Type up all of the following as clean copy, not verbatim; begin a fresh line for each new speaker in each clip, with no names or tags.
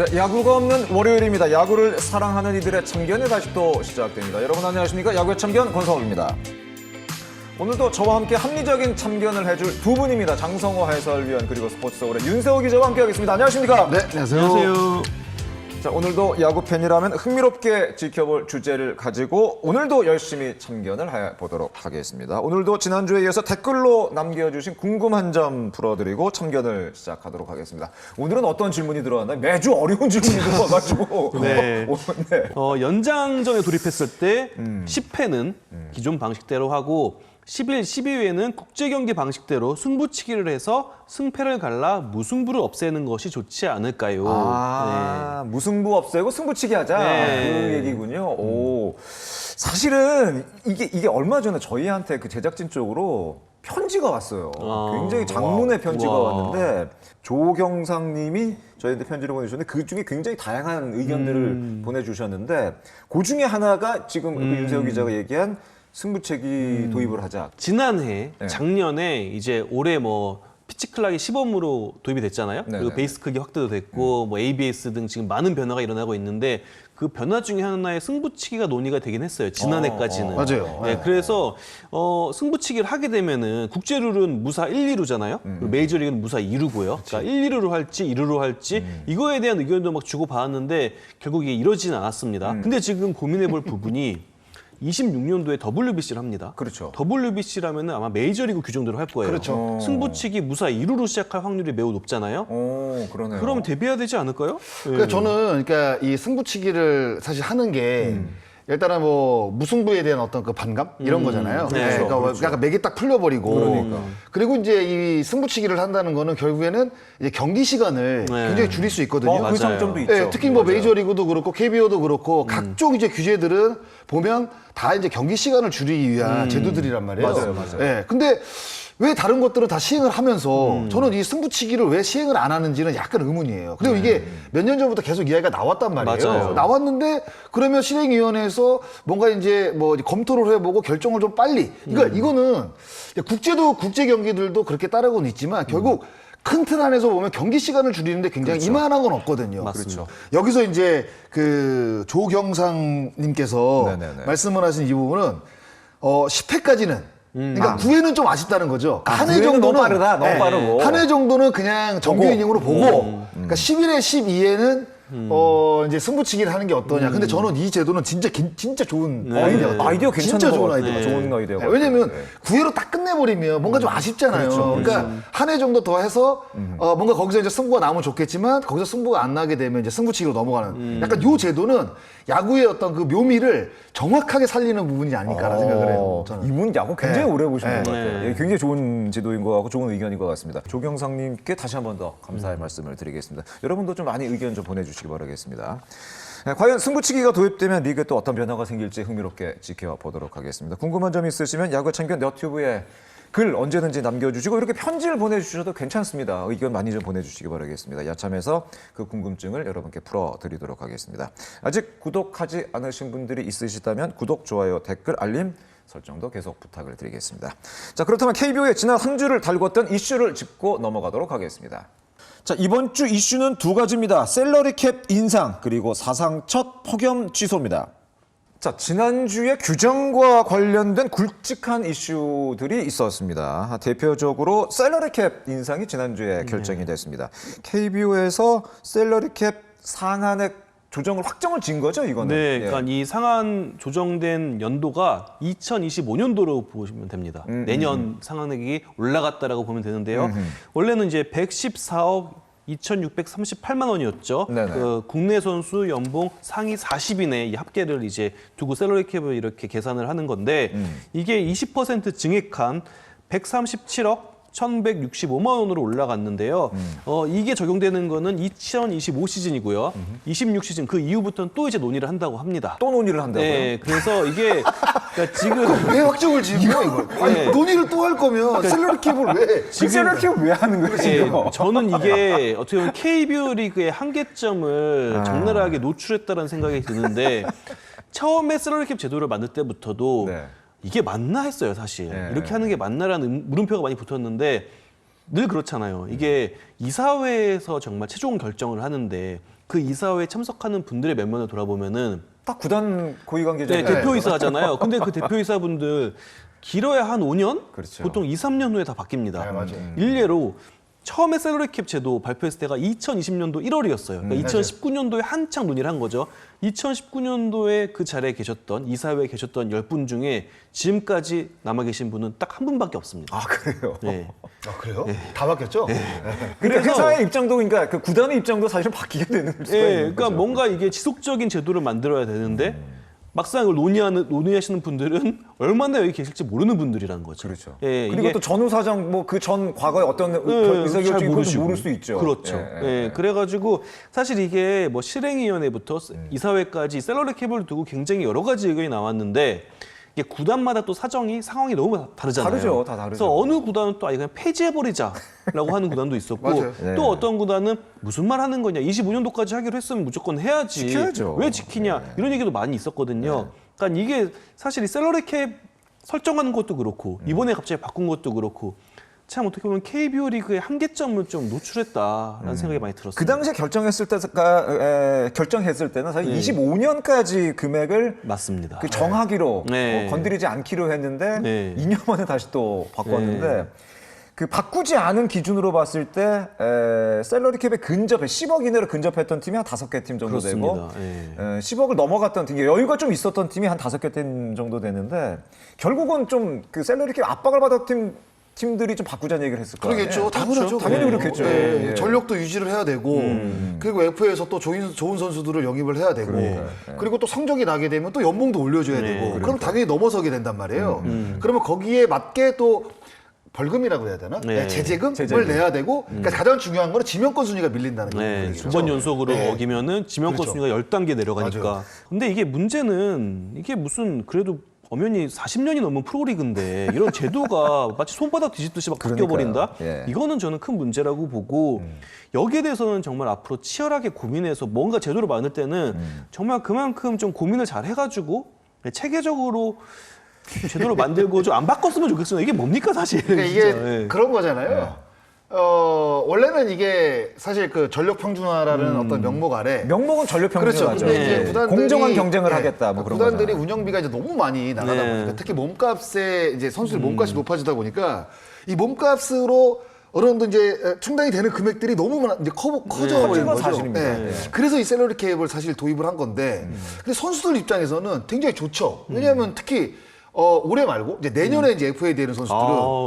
네, 야구가 없는 월요일입니다. 야구를 사랑하는 이들의 참견이 다시 또 시작됩니다. 여러분 안녕하십니까? 야구의 참견 권성욱입니다. 오늘도 저와 함께 합리적인 참견을 해줄 두 분입니다. 장성호 해설위원 그리고 스포츠서울의 윤세호 기자와 함께하겠습니다. 안녕하십니까?
네, 안녕하세요.
자, 오늘도 야구 팬이라면 흥미롭게 지켜볼 주제를 가지고 오늘도 열심히 참견을 해보도록 하겠습니다. 오늘도 지난주에 이어서 댓글로 남겨주신 궁금한 점 풀어드리고 참견을 시작하도록 하겠습니다. 오늘은 어떤 질문이 들어왔나요? 매주 어려운 질문이 들어와가지고
네.
네.
연장전에 돌입했을 때 10회는 기존 방식대로 하고 11, 12회는 국제경기 방식대로 승부치기를 해서 승패를 갈라 무승부를 없애는 것이 좋지 않을까요?
무승부 없애고 승부치기 하자.
네.
그 얘기군요. 오, 사실은 이게 얼마 전에 저희한테 그 제작진 쪽으로 편지가 왔어요. 굉장히 장문의 편지가 왔는데 조경상님이 저희한테 편지를 보내주셨는데 그 중에 굉장히 다양한 의견들을 보내주셨는데 그 중에 하나가 지금 그 윤세호 기자가 얘기한 승부채기 도입을 하자.
지난해,
네.
작년에 이제 올해 뭐 피치 클락이 시범으로 도입이 됐잖아요.
네네.
그리고 베이스 크기 확대도 됐고 뭐 ABS 등 지금 많은 변화가 일어나고 있는데 그 변화 중에 하나의 승부치기가 논의가 되긴 했어요. 지난해까지는.
맞아요.
네, 그래서 승부치기를 하게 되면은 국제 룰은 무사 1, 2루잖아요. 그리고 메이저리그는 무사 2루고요. 그러니까 1, 2루로 할지 2루로 할지 이거에 대한 의견도 막 주고 받았는데 결국 이게 이러지는 않았습니다. 근데 지금 고민해 볼 부분이 26년도에 WBC를 합니다.
그렇죠.
WBC라면 아마 메이저리그 규정대로 할 거예요.
그렇죠.
승부치기 무사 2루로 시작할 확률이 매우 높잖아요.
오, 그러네요.
그러면 대비해야 되지 않을까요?
그러니까 저는 이 승부치기를 사실 하는 게 일단은 뭐 무승부에 대한 어떤 그 반감 이런 거잖아요.
네,
그러니까
그렇죠.
약간 맥이 딱 풀려버리고.
그러니까.
그리고 이제 이 승부치기를 한다는 거는 결국에는 이제 경기 시간을
네.
굉장히 줄일 수 있거든요.
그
맞아요.
장점도 있죠.
네, 특히 뭐
맞아요.
메이저리그도 그렇고 KBO도 그렇고 각종 이제 규제들은 보면 다 이제 경기 시간을 줄이기 위한 제도들이란 말이에요.
맞아요, 맞아요.
네, 근데 왜 다른 것들은 다 시행을 하면서 저는 이 승부치기를 왜 시행을 안 하는지는 약간 의문이에요. 그리고 이게 몇 년 전부터 계속 이야기가 나왔단 말이에요.
맞아요.
나왔는데 그러면 실행위원회에서 뭔가 이제 뭐 검토를 해보고 결정을 좀 빨리. 그러니까 이거는 국제 경기들도 그렇게 따르고는 있지만 결국 큰 틀 안에서 보면 경기 시간을 줄이는데 굉장히 이만한 건 없거든요.
맞습니다.
그렇죠.
여기서 이제 그 조경상님께서
네네네.
말씀을 하신 이 부분은 10회까지는 그러니까 9회는 좀 아쉽다는 거죠. 한 해
9회는
정도는
너무 빠르다, 너무 빠르고.
한 해 정도는 그냥 정규 이닝으로 보고 그러니까 11회, 12회는 이제 승부치기를 하는 게 어떠냐. 근데 저는 이 제도는 진짜 좋은 아이디어.
아이디어 괜찮은
진짜
것
좋은
같아요.
아이디어.
좋은 아이디어.
네, 왜냐면 9회로 딱 끝내버리면 뭔가 좀 아쉽잖아요. 그러니까 한 해 정도 더 해서 뭔가 거기서 이제 승부가 나면 좋겠지만 거기서 승부가 안 나게 되면 이제 승부치기로 넘어가는 약간 요 제도는 야구의 어떤 그 묘미를 정확하게 살리는 부분이 아닐까라는 생각을 해요. 저는.
이분 야구 굉장히
네.
오래 보시는
네.
것 같아요. 예, 굉장히 좋은 제도인 것 같고 좋은 의견인 것 같습니다. 조경상님께 다시 한 번 더 감사의 말씀을 드리겠습니다. 여러분도 좀 많이 의견 좀 보내주시기 바라겠습니다. 네, 과연 승부치기가 도입되면 리그에 또 어떤 변화가 생길지 흥미롭게 지켜보도록 하겠습니다. 궁금한 점 있으시면 야구 참견 너튜브에 글 언제든지 남겨주시고 이렇게 편지를 보내주셔도 괜찮습니다. 의견 많이 좀 보내주시기 바라겠습니다. 야참에서 그 궁금증을 여러분께 풀어드리도록 하겠습니다. 아직 구독하지 않으신 분들이 있으시다면 구독, 좋아요, 댓글, 알림 설정도 계속 부탁을 드리겠습니다. 자, 그렇다면 KBO의 지난 한 주를 달궜던 이슈를 짚고 넘어가도록 하겠습니다. 자, 이번 주 이슈는 두 가지입니다. 셀러리 캡 인상 그리고 사상 첫 폭염 취소입니다. 자, 지난주에 규정과 관련된 굵직한 이슈들이 있었습니다. 대표적으로 셀러리 캡 인상이 지난주에 결정이 됐습니다. KBO에서 셀러리 캡 상한액 조정을 확정을 지은 거죠, 이거는?
네,
예.
그러니까 이 상한 조정된 연도가 2025년도로 보시면 됩니다. 내년 상한액이 올라갔다라고 보면 되는데요. 원래는 이제 114억 2,638만 원이었죠.
네네.
그 국내 선수 연봉 상위 40인의 이 합계를 이제 두고 셀러리 캡을 이렇게 계산을 하는 건데 이게 20% 증액한 137억 1,165만 원으로 올라갔는데요. 이게 적용되는 거는 2025 시즌이고요. 26시즌 그 이후부터는 또 이제 논의를 한다고 합니다.
또 논의를 한다고요?
네, 그래서 이게 그러니까 지금
왜 확정을 지은 거야 이걸? 아니,
네.
논의를 또 할 거면 셀러리 캡을 왜?
셀러리 캡을 왜 하는 거예요, 지금?
저는 이게 어떻게 보면 KBO 리그의 한계점을 적나라하게 노출했다는 생각이 드는데 처음에 셀러리 캡 제도를 만들 때부터도
네.
이게 맞나 했어요, 사실.
네.
이렇게 하는 게 맞나라는 물음표가 많이 붙었는데 늘 그렇잖아요. 이게 이사회에서 정말 최종 결정을 하는데 그 이사회에 참석하는 분들의 면면을 돌아보면은
딱 구단 고위 관계자.
네, 대표이사 하잖아요. 근데 그 대표이사분들 길어야 한 5년?
그렇죠.
보통 2, 3년 후에 다 바뀝니다.
네, 맞아요.
일례로 처음에 셀러리캡 제도 발표했을 때가 2020년도 1월이었어요. 그러니까 2019년도에 한창 논의를 한 거죠. 2019년도에 그 자리에 계셨던 이사회에 계셨던 10분 중에 지금까지 남아 계신 분은 딱 한 분밖에 없습니다.
아 그래요.
네.
아, 그래요? 다 바뀌었죠?
그러니까
그래서-
회사의 입장도 그러니까 그 구단의 입장도 사실은 바뀌게 되는 수가
예,
있는
그러니까
거죠.
뭔가 이게 지속적인 제도를 만들어야 되는데 막상 이걸 논의하시는 분들은 얼마나 여기 계실지 모르는 분들이라는 거죠.
그렇죠.
예,
그리고
이게-
또 전후 사정 뭐 그 전 과거에 어떤
잘
의사결정이
모르시고.
모를 수 있죠.
그렇죠. 예, 그래가지고 사실 이게 뭐 실행위원회부터 이사회까지 샐러리 캡을 두고 굉장히 여러 가지 의견이 나왔는데 이게 구단마다 또 상황이 너무 다르잖아요.
다르죠. 다 다르죠.
그래서 어느 구단은 또 아예 그냥 폐지해버리자라고 하는 구단도 있었고
맞아요.
네.
또 어떤 구단은 무슨 말 하는 거냐 25년도까지 하기로 했으면 무조건 해야지.
지켜야죠.
왜 지키냐 이런 얘기도 많이 있었거든요. 그러니까 이게 사실 이 샐러리 캡 설정하는 것도 그렇고 이번에 갑자기 바꾼 것도 그렇고 참 어떻게 보면 KBO 리그의 한계점을 좀 노출했다라는 생각이 많이 들었어요.
그 당시에 결정했을 때는 사실
네.
25년까지 금액을
맞습니다.
그 정하기로
네.
건드리지 않기로 했는데
네.
2년 만에 다시 또 바꿨는데
네.
그 바꾸지 않은 기준으로 봤을 때 셀러리 캡에 근접해 10억 이내로 근접했던 팀이 한 5개 팀 정도
그렇습니다.
되고
예.
10억을 넘어갔던 팀 여유가 좀 있었던 팀이 한 5개 팀 정도 되는데 결국은 좀 그 셀러리 캡 압박을 받았던 팀들이 좀 바꾸자는 얘기를 했을 거예요.
그러겠죠. 당연하죠.
당연히
네.
그렇겠죠.
네.
예.
전력도 유지를 해야 되고 그리고 F에서 또 좋은 선수들을 영입을 해야 되고 그리고 또 성적이 나게 되면 또 연봉도 올려줘야 되고 그럼 당연히 넘어서게 된단 말이에요. 그러면 거기에 맞게 또 벌금이라고 해야 되나?
네.
제재금을
제재금.
내야 되고 그러니까 가장 중요한 거는 지명권 순위가 밀린다는
네,
거죠.
두 번 연속으로
네.
어기면은 지명권
그렇죠.
순위가 10단계 내려가니까.
맞아요.
근데 이게 문제는 이게 무슨 그래도 엄연히 40년이 넘은 프로리그인데 이런 제도가 마치 손바닥 뒤집듯이 막 바뀌어버린다?
그러니까요. 예.
이거는 저는 큰 문제라고 보고 여기에 대해서는 정말 앞으로 치열하게 고민해서 뭔가 제도를 만들 때는 정말 그만큼 좀 고민을 잘 해가지고 체계적으로 제도를 만들고 좀 안 바꿨으면 좋겠어요. 이게 뭡니까 사실?
그러니까 이게
진짜. 예.
그런 거잖아요. 원래는 이게 사실 그 전력 평준화라는 어떤 명목 아래
명목은 전력
그렇죠.
평준화죠.
근데 이제
예.
구단들이
공정한 경쟁을
네,
하겠다. 뭐 그런
구단들이
거잖아요.
운영비가 이제 너무 많이 나가다
네.
보니까 특히 몸값에 이제 선수들 몸값이 높아지다 보니까 이 몸값으로 어느 정도 이제 충당이 되는 금액들이 너무 이제 커져
커진
버리는
건
거죠.
사실입니다.
네.
네.
그래서 이 셀러리 캡을 사실 도입을 한 건데, 근데 선수들 입장에서는 굉장히 좋죠. 왜냐하면 특히 올해 말고 이제 내년에 이제 FA에 되는 선수들은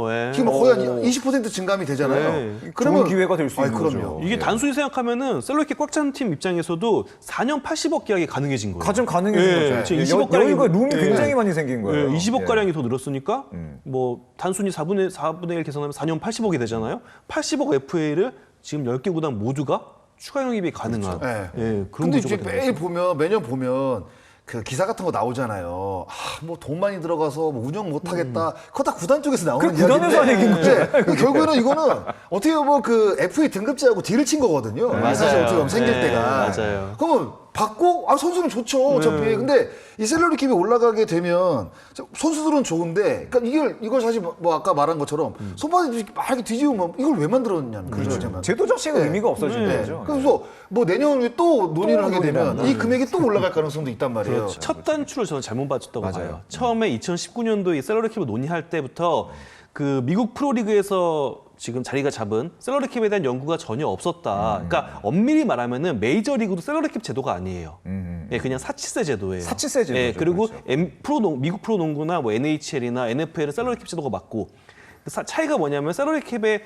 네.
지금 거의 한 20% 증감이 되잖아요.
네.
좋은 기회가 될수
아이,
있는
그럼요.
거죠.
이게 단순히 생각하면은 셀러리캡 꽉 찬 팀 입장에서도 4년 80억 계약이 가능해진 거예요.
가장 가능해진
예,
거죠.
지금
예,
20억 가량이
여유가 룸이
예.
굉장히 많이 생긴 거예요.
20억 가량이 더 늘었으니까 뭐 단순히 4분의 1 계산하면 4년 80억이 되잖아요. 80억 FA를 지금 10개 구단 모두가 추가 영입이 가능한
네.
예, 그런
근데
구조가
이제
된
매일
거죠.
보면 매년 보면 그 기사 같은 거 나오잖아요. 뭐 돈 많이 들어가서 뭐 운영 못 하겠다. 그거 다 구단 쪽에서 나오는
그 구단에서 한 얘기인 거죠.
네. 결국에는 이거는 어떻게 보면 그 FA 등급제하고 딜을 친 거거든요.
맞아요.
사실 어떻게 보면 생길
네,
때가.
맞아요.
그러면 받고 선수는 좋죠 어차피. 근데 이 셀러리 캡이 올라가게 되면 선수들은 좋은데, 그러니까 이걸 사실 뭐 아까 말한 것처럼 손바닥 막 이렇게 뒤집으면 이걸 왜 만들었냐는 거죠. 그렇죠.
제도 자체가 의미가 없어지는
네.
거죠.
그래서 뭐 내년에 또 논의를 하게 되면
논의를
이 금액이 또 올라갈 가능성도 있단 말이에요.
첫 단추를 저는 잘못 봤다고
맞아요.
봐요. 처음에 2019년도에 셀러리캡을 논의할 때부터 그 미국 프로리그에서 지금 자리가 잡은 셀러리캡에 대한 연구가 전혀 없었다. 그러니까 엄밀히 말하면은 메이저리그도 셀러리캡 제도가 아니에요. 예, 그냥 사치세 제도예요.
사치세 제도죠.
예, 그리고
그렇죠.
미국 프로농구나 뭐 NHL이나 NFL은 셀러리캡 제도가 맞고 차이가 뭐냐면 셀러리캡에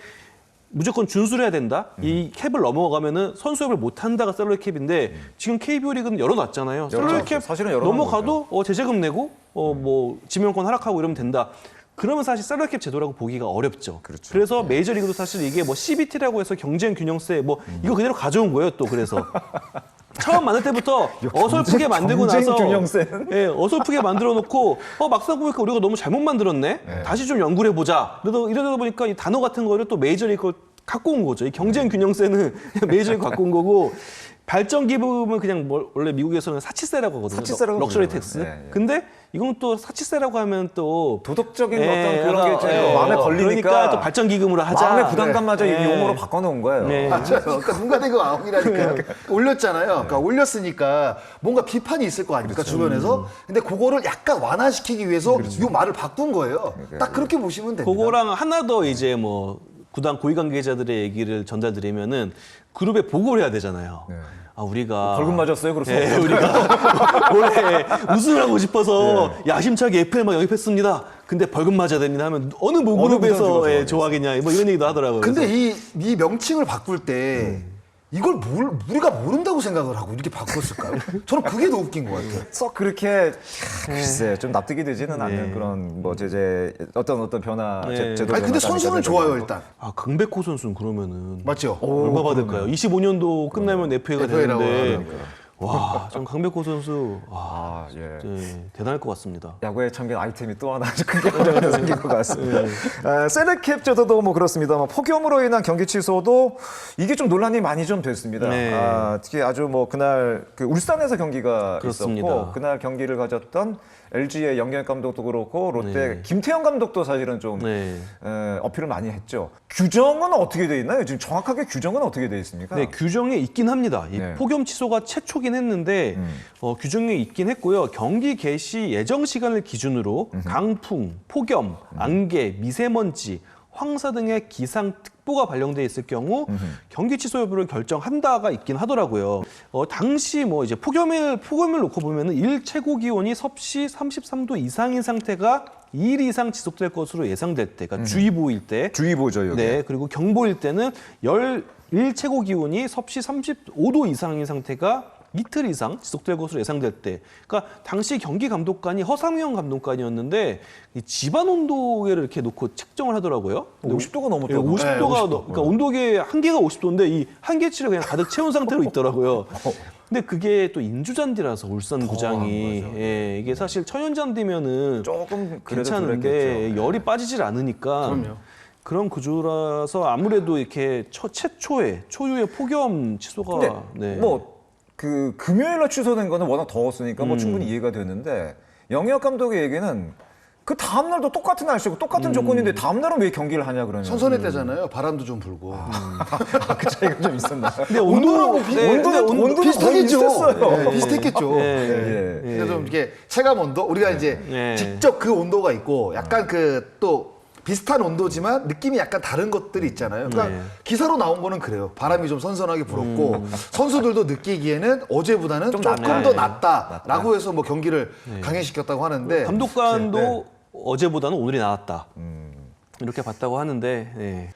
무조건 준수를 해야 된다. 이 캡을 넘어가면은 선수협을 못 한다가 셀러리캡인데 지금 KBO 리그는 열어놨잖아요. 셀러리캡
사실은 열어놓은
넘어가도 제재금 내고 뭐 지명권 하락하고 이러면 된다. 그러면 사실 셀러리캡 제도라고 보기가 어렵죠.
그렇죠.
그래서 메이저리그도 사실 이게 뭐 CBT라고 해서 경쟁 균형세 뭐 이거 그대로 가져온 거예요. 또 그래서 처음 만들 때부터 어설프게 만들고
경쟁
나서
균형세는?
예, 어설프게 만들어 놓고 막상 보니까 우리가 너무 잘못 만들었네. 다시 좀 연구를 해보자. 이러다 보니까 이 단어 같은 거를 또 메이저리그 갖고 온 거죠. 이 경쟁 균형세는 메이저리그 갖고 온 거고 발전 기금은 그냥 원래 미국에서는 사치세라고 하거든요.
사치세라고
럭셔리
부르죠.
텍스.
예, 예.
근데 이건 또 사치세라고 하면 또
도덕적인
예,
어떤 그런 게 이제
예,
마음에 걸리니까
그러니까 또 발전기금으로 하자.
마음의 부담감마저 이
네.
용어로 바꿔놓은 거예요.
네.
맞아요. 그러니까 눈과 대고 아웅이라니까요. 올렸잖아요. 그러니까 올렸으니까 뭔가 비판이 있을 거 아닙니까 주변에서. 근데 그거를 약간 완화시키기 위해서 이 말을 바꾼 거예요. 딱 그렇게 보시면 됩니다.
그거랑 하나 더 이제 뭐 구단 고위 관계자들의 얘기를 전달드리면은 그룹에 보고를 해야 되잖아요. 아, 우리가
벌금 맞았어요, 그래서.
네, 우리가 올해 우승을 하고 싶어서 야심차게 FA만 영입했습니다. 근데 벌금 맞아야 됩니다 하면 어느
구단
모그룹에서
좋아하겠어요.
좋아하겠냐 뭐 이런 얘기도 하더라고요.
근데
그래서
이 명칭을 바꿀 때 이걸 우리가 모른다고 생각을 하고 이렇게 바꿨을까요? 저는 그게 더 웃긴 것 같아요.
썩 그렇게 글쎄 좀 납득이 되지는 않는
네.
그런 뭐 제재 어떤 변화
네.
제도
아니 근데
변화
선수는
따니까
좋아요
되고.
일단.
아, 강백호 선수는 그러면은
맞죠?
얼마 받을까요? 25년도 끝나면 FA가
FA라고
되는데
하니까.
와, 전 강백호 선수
아, 예.
대단할 것 같습니다.
야구에 참견 아이템이 또 하나 아주 크게 문제가 생긴 것 같습니다. 셀렉캡 제도도 뭐 그렇습니다만 폭염으로 인한 경기 취소도 이게 좀 논란이 많이 좀 됐습니다.
네.
특히 아주 뭐 그날 그 울산에서 경기가
그렇습니다.
있었고 그날 경기를 가졌던 LG의 영경 감독도 그렇고 롯데
네.
김태형 감독도 사실은 좀
네.
어필을 많이 했죠. 규정은 어떻게 돼 있나요? 지금 정확하게 규정은 어떻게 돼 있습니까?
네, 규정에 있긴 합니다. 이
네.
폭염 취소가 최초긴 했는데 규정에 있긴 했고요. 경기 개시 예정 시간을 기준으로 강풍, 폭염, 안개, 미세먼지, 황사 등의 기상특보가 발령돼 있을 경우 경기 취소 여부를 결정한다가 있긴 하더라고요. 당시 뭐 이제 폭염을 놓고 보면은 일 최고 기온이 섭씨 33도 이상인 상태가 2일 이상 지속될 것으로 예상될 때, 그러니까 주의보일 때,
주의보죠, 여기.
네, 그리고 경보일 때는 일 최고 기온이 섭씨 35도 이상인 상태가 이틀 이상 지속될 것으로 예상될 때, 그러니까 당시 경기 감독관이 허상영 감독관이었는데 이 집안 온도계를 이렇게 놓고 측정을 하더라고요.
50도가 넘었다고.
50도가
네, 50도.
그러니까 온도계 한계가 50도인데 이 한계치를 그냥 가득 채운 상태로 있더라고요. 근데 그게 또 인조잔디라서 울산 구장이 이게 사실 천연잔디면은
조금 그래도
괜찮은데
그랬겠죠.
열이 빠지질 않으니까 그런 구조라서 아무래도 이렇게 최초의 초유의 폭염 취소가
근데 뭐 그 금요일날 취소된 거는 워낙 더웠으니까 뭐 충분히 이해가 되는데 영혁 감독의 얘기는 그 다음 날도 똑같은 날씨고 똑같은 조건인데 다음 날은 왜 경기를 하냐 그러냐.
선선해 때잖아요. 바람도 좀 불고.
그 차이가 좀 있었나?
근데 온도는
온도는
비슷하겠죠.
비슷했어요.
네, 비슷했겠죠.
네.
네. 근데 좀 이렇게 체감 온도 우리가 이제
네.
직접 그 온도가 있고 약간 그 또 비슷한 온도지만 느낌이 약간 다른 것들이 있잖아요. 그러니까
네.
기사로 나온 거는 그래요. 바람이 좀 선선하게 불었고 선수들도 느끼기에는 어제보다는
좀
조금
낫네.
더 낫다라고 해서 뭐 경기를 강행시켰다고 하는데
감독관도
네.
어제보다는 오늘이 나았다. 이렇게 봤다고 하는데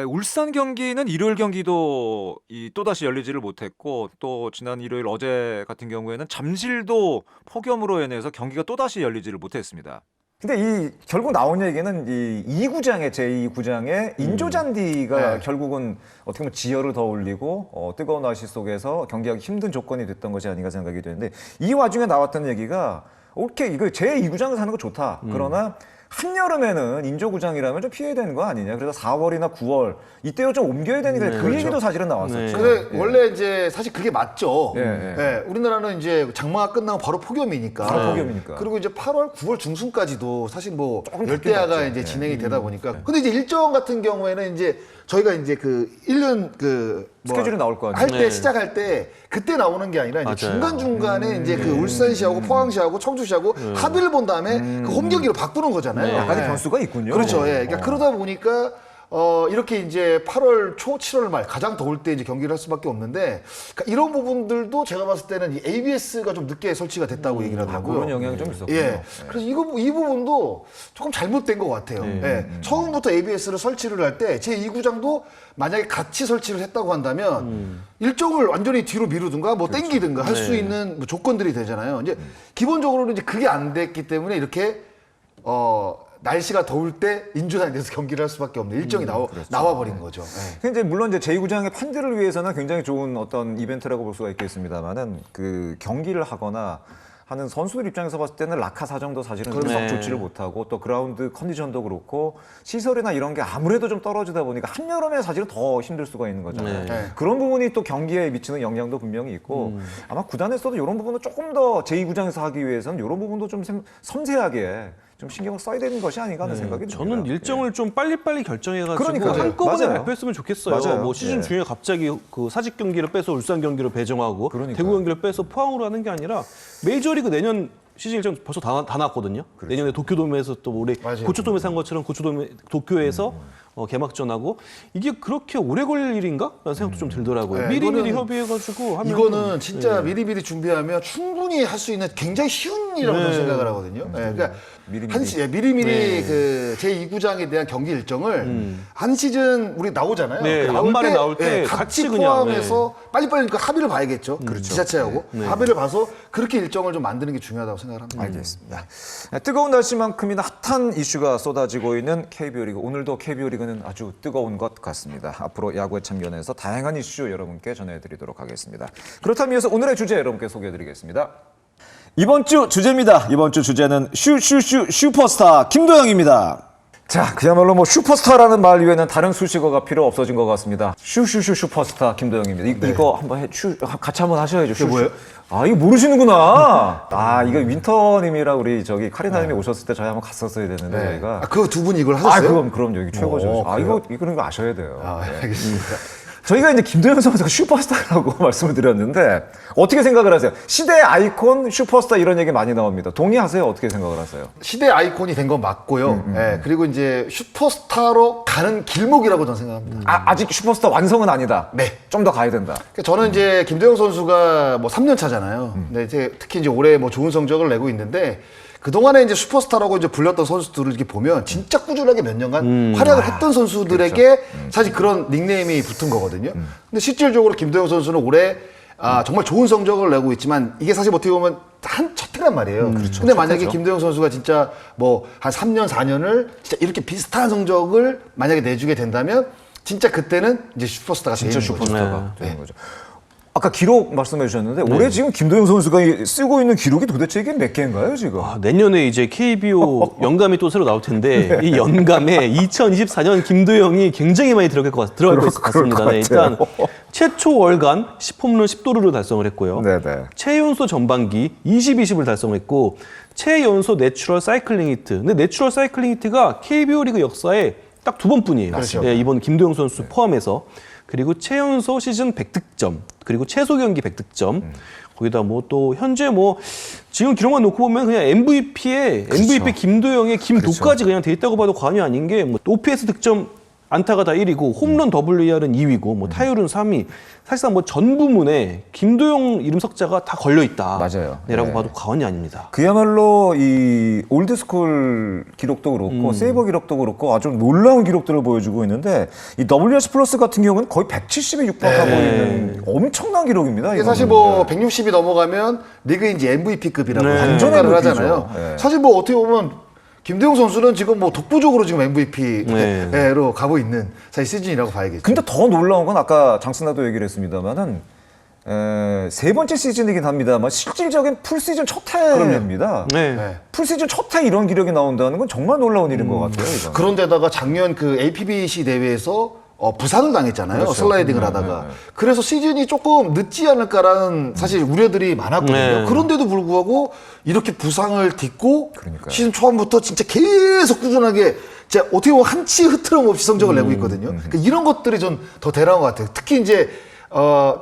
울산 경기는 일요일 경기도 또다시 열리지를 못했고 또 지난 일요일 어제 같은 경우에는 잠실도 폭염으로 인해서 경기가 또다시 열리지를 못했습니다. 근데 이 결국 나온 얘기는 이 2구장의 제2구장의 인조잔디가
네.
결국은 어떻게 보면 지열을 더 올리고 뜨거운 날씨 속에서 경기하기 힘든 조건이 됐던 것이 아닌가 생각이 되는데 이 와중에 나왔던 얘기가 오케이 이거 제2구장에서 하는 거 좋다. 그러나 한여름에는 인조구장이라면 좀 피해야 되는 거 아니냐. 그래서 4월이나 9월 이때로 좀 옮겨야 되니까 그
그렇죠.
얘기도 사실은 나왔었죠.
네.
근데
예.
원래 이제 사실 그게 맞죠.
예, 예.
우리나라는 이제 장마가 끝나고 바로 폭염이니까.
바로 폭염이니까.
그리고 이제 8월, 9월 중순까지도 사실 뭐
조금
열대야가
바뀌었죠.
이제
예.
진행이 되다 보니까. 근데 이제 일정 같은 경우에는 이제 저희가 이제 그 1년 그
스케줄이 나올 거 아니에요.
할 때
네.
시작할 때 그때 나오는 게 아니라 이제
맞아요.
중간중간에 이제 그 울산시하고 포항시하고 청주시하고 합의를 본 다음에 그 홈 경기로 바꾸는 거잖아요.
네.
약간의
예.
변수가 있군요.
그렇죠. 예. 그러니까 그러다 보니까 이렇게 이제 8월 초, 7월 말 가장 더울 때 이제 경기를 할 수밖에 없는데 그러니까 이런 부분들도 제가 봤을 때는 이 ABS가 좀 늦게 설치가 됐다고 얘기를 하더라고요.
그런 영향이 좀 있었군요.
예. 그래서 이 부분도 조금 잘못된 것 같아요. 예. 처음부터 ABS를 설치를 할 때 제2구장도 만약에 같이 설치를 했다고 한다면 일정을 완전히 뒤로 미루든가 뭐 땡기든가 할 수 있는 뭐 조건들이 되잖아요. 이제 기본적으로는 이제 그게 안 됐기 때문에 이렇게 날씨가 더울 때 인조잔디에서 경기를 할 수밖에 없는 일정이 나와버린 거죠. 예.
근데 이제 물론 이제 제2구장의 팬들을 위해서는 굉장히 좋은 어떤 이벤트라고 볼 수가 있겠습니다만은 그 경기를 하거나 하는 선수들 입장에서 봤을 때는 라카 사정도 사실은 썩
네.
좋지를 못하고 또 그라운드 컨디션도 그렇고 시설이나 이런 게 아무래도 좀 떨어지다 보니까 한여름에 사실은 더 힘들 수가 있는 거잖아요.
네.
그런 부분이 또 경기에 미치는 영향도 분명히 있고 아마 구단에서도 이런 부분은 조금 더 제2구장에서 하기 위해서는 이런 부분도 좀 섬세하게 좀 신경을 써야 되는 것이 아닌가 하는 생각이 듭니다.
저는 일정을 좀 빨리빨리 결정해가지고
그러니까요.
한꺼번에
맞아요.
발표했으면 좋겠어요.
맞아요.
뭐 시즌
예.
중에 갑자기 그 사직 경기를 빼서 울산 경기로 배정하고
그러니까요.
대구 경기를 빼서 포항으로 하는 게 아니라 메이저리그 내년 시즌 일정 벌써 다 났거든요.
그렇죠.
내년에 도쿄돔에서 또 우리
맞아요.
고초돔에서 한 것처럼 도쿄에서 개막전하고 이게 그렇게 오래 걸릴 일인가? 라는 생각도 좀 들더라고요.
네,
미리미리
이거는-
협의해가지고 하면
이거는 진짜 미리미리 준비하면 충분히 할 수 있는 굉장히 쉬운 일이라고 저는 생각을 하거든요. 네, 그러니까 미리미리 그 제2구장에 대한 경기 일정을 한 시즌 우리 나오잖아요.
네,
그
연말에 나올 때
같이
같이 그냥,
포함해서 빨리빨리 그 합의를 봐야겠죠. 지자체하고 합의를 봐서 그렇게 일정을 좀 만드는 게 중요하다고 생각을 합니다.
알겠습니다. 뜨거운 날씨만큼이나 핫한 이슈가 쏟아지고 있는 KBO 리그. 오늘도 KBO 리그는 아주 뜨거운 것 같습니다. 앞으로 야구에 참견해서 다양한 이슈 여러분께 전해드리도록 하겠습니다. 그렇다면 이어서 오늘의 주제 여러분께 소개해드리겠습니다. 이번 주 주제입니다. 이번 주 주제는 슈퍼스타 김도영입니다. 자, 그야말로 뭐 슈퍼스타라는 말 이외에는 다른 수식어가 필요 없어진 것 같습니다. 슈퍼스타 김도영입니다. 이거 한번 같이 한번 하셔야죠.
이게 뭐예요?
아, 이거 모르시는구나. 아, 이거 윈터님이랑 우리 저기 카리나님이 오셨을 때 저희 한번 갔었어야 되는데 저희가.
그 두 분 이걸 하셨어요?
그럼 여기 최고죠. 이런 거 아셔야 돼요.
알겠습니다.
저희가 이제 김도영 선수가 슈퍼스타라고 말씀을 드렸는데 어떻게 생각을 하세요? 시대의 아이콘, 슈퍼스타 이런 얘기 많이 나옵니다. 동의하세요? 어떻게 생각을 하세요?
시대 아이콘이 된 건 맞고요. 예, 그리고 이제 슈퍼스타로 가는 길목이라고 저는 생각합니다.
아직 슈퍼스타 완성은 아니다.
네.
좀 더 가야 된다.
그러니까 저는 이제 김도영 선수가 뭐 3년 차잖아요. 근데 이제 특히 이제 올해 뭐 좋은 성적을 내고 있는데 그동안에 이제 슈퍼스타라고 이제 불렸던 선수들을 이렇게 보면 진짜 꾸준하게 몇 년간 활약을 했던 선수들에게 사실 그런 닉네임이 붙은 거거든요. 근데 실질적으로 김도영 선수는 올해 정말 좋은 성적을 내고 있지만 이게 사실 어떻게 보면 첫 해란 말이에요. 근데 만약에
첫 해죠.
김도영 선수가 진짜 뭐 한 3년, 4년을 진짜 이렇게 비슷한 성적을 만약에 내주게 된다면 진짜 그때는 이제 슈퍼스타가
진짜
되는 거죠.
슈퍼스타가 되는 거죠. 아까 기록 말씀해 주셨는데 올해 지금 김도영 선수가 쓰고 있는 기록이 도대체 이게 몇 개인가요 지금?
내년에 이제 KBO 연감이 또 새로 나올 텐데 이 연감에 2024년 김도영이 굉장히 많이 들어갈 것 같습니다. 네, 일단 최초 월간 10홈런 10도루를 달성을 했고요.
네네.
최연소 전반기 20-20을 달성했고 최연소 내추럴 사이클링 히트. 근데 내추럴 사이클링 히트가 KBO 리그 역사에 딱 두 번뿐이에요.
그렇죠.
네, 이번 김도영 선수 포함해서. 그리고 최연소 시즌 100득점, 그리고 최소 경기 100득점. 거기다 뭐 또 현재 뭐 지금 기록만 놓고 보면 그냥 MVP 김도영의 김도까지 그냥 돼 있다고 봐도 과언이 아닌 게 뭐 OPS 득점 안타가 다 1위고 홈런 WR은 2위고 뭐 타율은 3위. 사실상 뭐 전 부문에 김도영 이름 석자가 다 걸려 있다.
맞아요.
네라고
네.
봐도 과언이 아닙니다.
그야말로 이 올드스쿨 기록도 그렇고 세이버 기록도 그렇고 아주 놀라운 기록들을 보여주고 있는데 이 WRC 플러스 같은 경우는 거의 170에 육박하고 있는 엄청난 기록입니다.
이게
이거는.
사실 뭐 160이 넘어가면 리그 이제 MVP급이라고
네.
완전
평가를
MVP 죠.
하잖아요.
네.
사실 뭐 어떻게 보면 김도영 선수는 지금 뭐 독보적으로 지금 MVP로 가고 있는 사실 시즌이라고 봐야겠죠.
근데 더 놀라운 건 아까 장승나도 얘기를 했습니다만은 세 번째 시즌이긴 합니다만 실질적인 풀시즌 첫 해입니다.
네.
네.
풀시즌 첫 해 이런 기록이 나온다는 건 정말 놀라운 일인 것 같아요. 이건.
그런데다가 작년 그 APBC 대회에서 부상을 당했잖아요.
그렇죠.
슬라이딩을 하다가. 그래서 시즌이 조금 늦지 않을까라는 사실 우려들이 많았거든요.
네.
그런데도 불구하고 이렇게 부상을 딛고
그러니까요.
시즌 초반부터 진짜 계속 꾸준하게 진짜 어떻게 보면 한치 흐트럼 없이 성적을 내고 있거든요. 그러니까 이런 것들이 좀 더 대단한 것 같아요. 특히 이제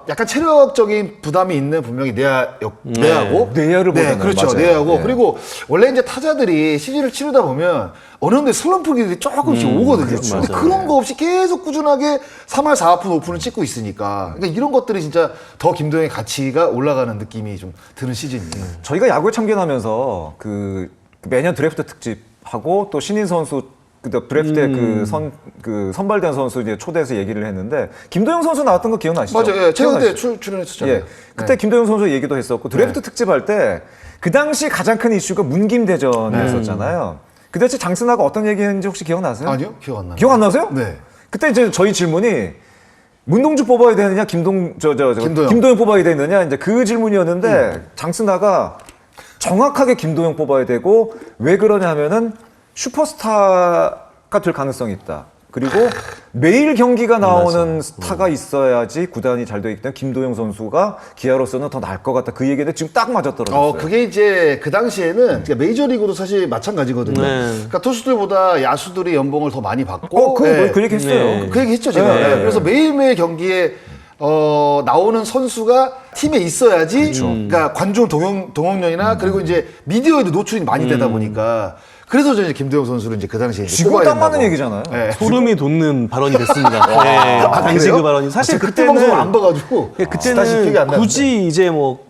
약간 체력적인 부담이 있는 분명히 내야고
내야를
네,
보잖아요.
그렇죠.
맞아요.
내야고
예.
그리고 원래 이제 타자들이 시즌을 치르다 보면 어느 정도 슬럼프기들이 조금씩 오거든요.
그렇죠.
근데
맞아요.
그런 거 없이 계속 꾸준하게 3할 4푼 5푼을 찍고 있으니까 그러니까 이런 것들이 진짜 더 김도영의 가치가 올라가는 느낌이 좀 드는 시즌이에요.
저희가 야구에 참견하면서 그 매년 드래프트 특집하고 또 신인 선수 드래프트에 그 선발된 선수 이제 초대해서 얘기를 했는데 김도영 선수 나왔던 거 기억나시죠?
맞아요. 예, 최근 때
기억나시죠?
출연했었잖아요.
예. 그때 김도영 선수 얘기도 했었고 드래프트 특집할 때 그 당시 가장 큰 이슈가 문김대전이었었잖아요. 그 당시 장승아가 어떤 얘기했는지 혹시 기억나세요?
아니요, 기억 안 나요.
기억 안 나세요?
네.
그때 이제 저희 질문이 문동주 뽑아야 되느냐
김도영.
김도영 뽑아야 되느냐 이제 그 질문이었는데 장승아가 정확하게 김도영 뽑아야 되고 왜 그러냐 하면은 슈퍼스타가 될 가능성이 있다. 그리고 매일 경기가 나오는 스타가 있어야지 구단이 잘 되어 있기 때문에 김도영 선수가 기아로서는 더 나을 것 같다. 그 얘기는 지금 딱 맞아떨어졌어요.
그게 이제 그 당시에는 그러니까 메이저리그도 사실 마찬가지거든요.
네.
그러니까 투수들보다 야수들이 연봉을 더 많이 받고.
그 얘기 했어요.
네.
그 얘기 했죠, 제가.
네.
네. 그래서 매일매일 경기에 나오는 선수가 팀에 있어야지. 그러니까 관중 동원령이나 그리고 이제 미디어에도 노출이 많이 되다 보니까. 그래서 이제 김도영 선수를 이제 그 당시에 이제
지금
뽑아야
딱 맞는
된다고.
얘기잖아요.
네.
소름이 돋는 발언이 됐습니다. 네, 당시
그래요?
그 발언이 사실
그때 방송을 안 봐가지고 다시 기억이
그때는
안 나는데.
굳이 이제 뭐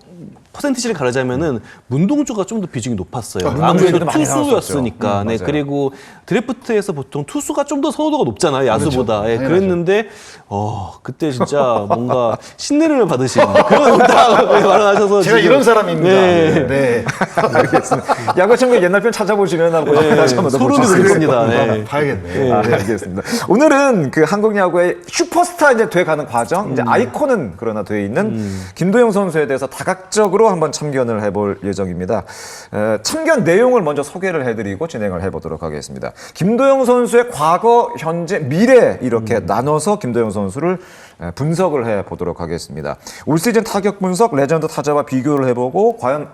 퍼센티지를 가르자면은 문동주가 좀 더 비중이 높았어요.
문동주도
아무래도
많이
투수였으니까.
나왔었죠.
네,
맞아요.
그리고 드래프트에서 보통 투수가 좀 더 선호도가 높잖아요. 야수보다.
그렇죠.
예,
당연하죠.
그랬는데 그때 진짜 뭔가 신뢰를 받으신 그런 딱 말하셔서
제가
지금-
이런 사람입니다.
네.
네.
알겠습니다. 야구청의 옛날 편 찾아보시면 한번 다시 한번 더
소름이
보실 수
돋습니다.
있습니다.
네.
봐야겠네.
알겠습니다. 오늘은 그 한국 야구의 슈퍼스타 이제 돼가는 과정, 이제 아이콘은 그러나 돼 있는 김도영 선수에 대해서 다각적으로 한번 참견을 해볼 예정입니다. 참견 내용을 먼저 소개를 해드리고 진행을 해보도록 하겠습니다. 김도영 선수의 과거, 현재, 미래 이렇게 나눠서 김도영 선수를 분석을 해보도록 하겠습니다. 올 시즌 타격 분석, 레전드 타자와 비교를 해보고 과연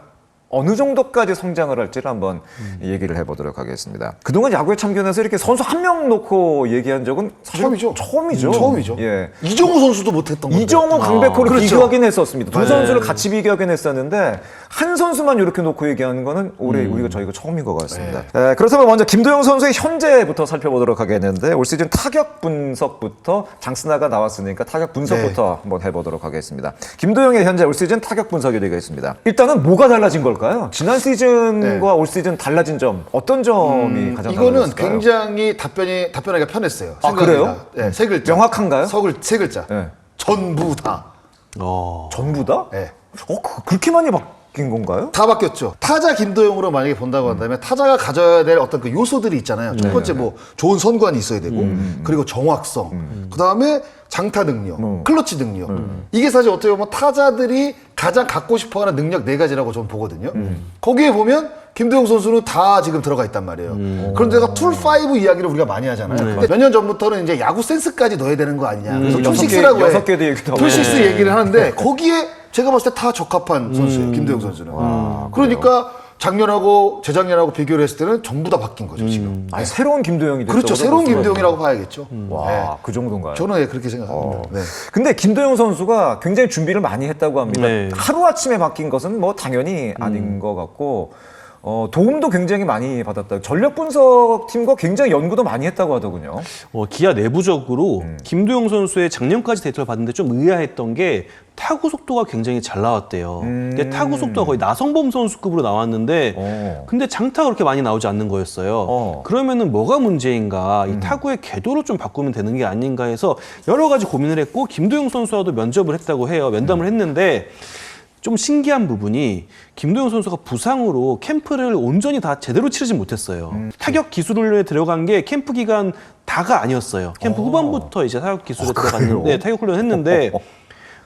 어느 정도까지 성장을 할지를 한번 얘기를 해보도록 하겠습니다. 그동안 야구에 참견해서 이렇게 선수 한 명 놓고 얘기한 적은 사실
처음이죠.
처음이죠.
처음이죠.
예.
이정우 선수도 못했던 건데.
이정우, 강백호를
그렇죠.
비교하긴 했었습니다. 두
맞아요.
선수를 같이 비교하긴 했었는데 한 선수만 이렇게 놓고 얘기하는 거는 올해 저희가 처음인 것 같습니다. 그렇다면 먼저 김도영 선수의 현재부터 살펴보도록 하겠는데 올 시즌 타격 분석부터 장스나가 나왔으니까 타격 분석부터 한번 해보도록 하겠습니다. 김도영의 현재 올 시즌 타격 분석이 되겠습니다. 일단은 뭐가 달라진 걸까요? 지난 시즌과 올 시즌 달라진 점 어떤 점이 가장
이거는
달라졌을까요?
굉장히 답변하기가 편했어요.
아,
생각보다.
그래요?
네, 세 글자.
명확한가요?
세 글자.
네.
전부 다.
전부 다?
네.
그렇게 많이 바뀐 건가요?
다 바뀌었죠. 타자 김도영으로 만약에 본다고 한다면 타자가 가져야 될 어떤 그 요소들이 있잖아요. 첫 번째 뭐 좋은 선관이 있어야 되고 그리고 정확성, 그다음에 장타 능력, 클러치 능력. 이게 사실 어떻게 보면 타자들이 가장 갖고 싶어하는 능력 네 가지라고 저는 보거든요. 거기에 보면 김도영 선수는 다 지금 들어가 있단 말이에요. 그런데가 툴5 이야기를 우리가 많이 하잖아요. 근데 몇 년 전부터는 이제 야구 센스까지 넣어야 되는 거 아니냐. 그래서 툴6라고 해.
여섯 개도 얘기도 하고.
툴6 얘기를 하는데 거기에 제가 봤을 때 다 적합한 선수예요. 김도영 선수는. 그러니까 작년하고 재작년하고 비교를 했을 때는 전부 다 바뀐 거죠, 지금.
아니, 새로운 김도영이 됐다고
그렇죠. 새로운 김도영이라고 봐야겠죠.
와,
네.
그 정도인가요?
저는 그렇게 생각합니다. 네.
근데 김도영 선수가 굉장히 준비를 많이 했다고 합니다.
네.
하루아침에 바뀐 것은 뭐 당연히 아닌 것 같고 도움도 굉장히 많이 받았다. 전력 분석팀과 굉장히 연구도 많이 했다고 하더군요.
기아 내부적으로 김도영 선수의 작년까지 데이터를 봤는데 좀 의아했던 게 타구 속도가 굉장히 잘 나왔대요. 이게 타구 속도가 거의 나성범 선수급으로 나왔는데 근데 장타가 그렇게 많이 나오지 않는 거였어요. 그러면은 뭐가 문제인가? 이 타구의 궤도를 좀 바꾸면 되는 게 아닌가 해서 여러 가지 고민을 했고 김도영 선수와도 면접을 했다고 해요. 면담을 했는데 좀 신기한 부분이 김도영 선수가 부상으로 캠프를 온전히 다 제대로 치르지 못했어요. 타격 기술 훈련에 들어간 게 캠프 기간 다가 아니었어요. 캠프 후반부터 이제 타격 기술에 들어갔는데 타격 훈련을 했는데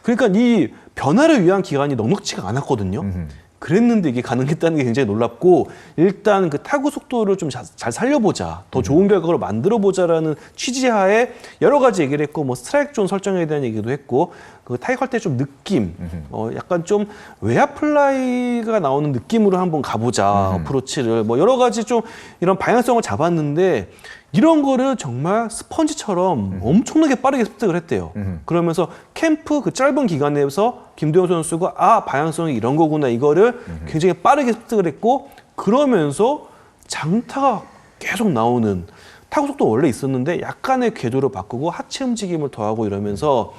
그러니까 이 변화를 위한 기간이 넉넉치가 않았거든요. 그랬는데 이게 가능했다는 게 굉장히 놀랍고 일단 그 타구 속도를 좀 잘 살려보자, 더 좋은 결과를 만들어보자라는 취지하에 여러 가지 얘기를 했고 뭐 스트라이크 존 설정에 대한 얘기도 했고 그 타격할 때 좀 느낌, 약간 좀 외야 플라이가 나오는 느낌으로 한번 가보자 어프로치를 뭐 여러 가지 좀 이런 방향성을 잡았는데 이런 거를 정말 스펀지처럼 엄청나게 빠르게 습득을 했대요. 그러면서 캠프 그 짧은 기간 내에서 김도영 선수가 방향성이 이런 거구나 이거를 굉장히 빠르게 습득을 했고 그러면서 장타가 계속 나오는 타구 속도 원래 있었는데 약간의 궤도를 바꾸고 하체 움직임을 더하고 이러면서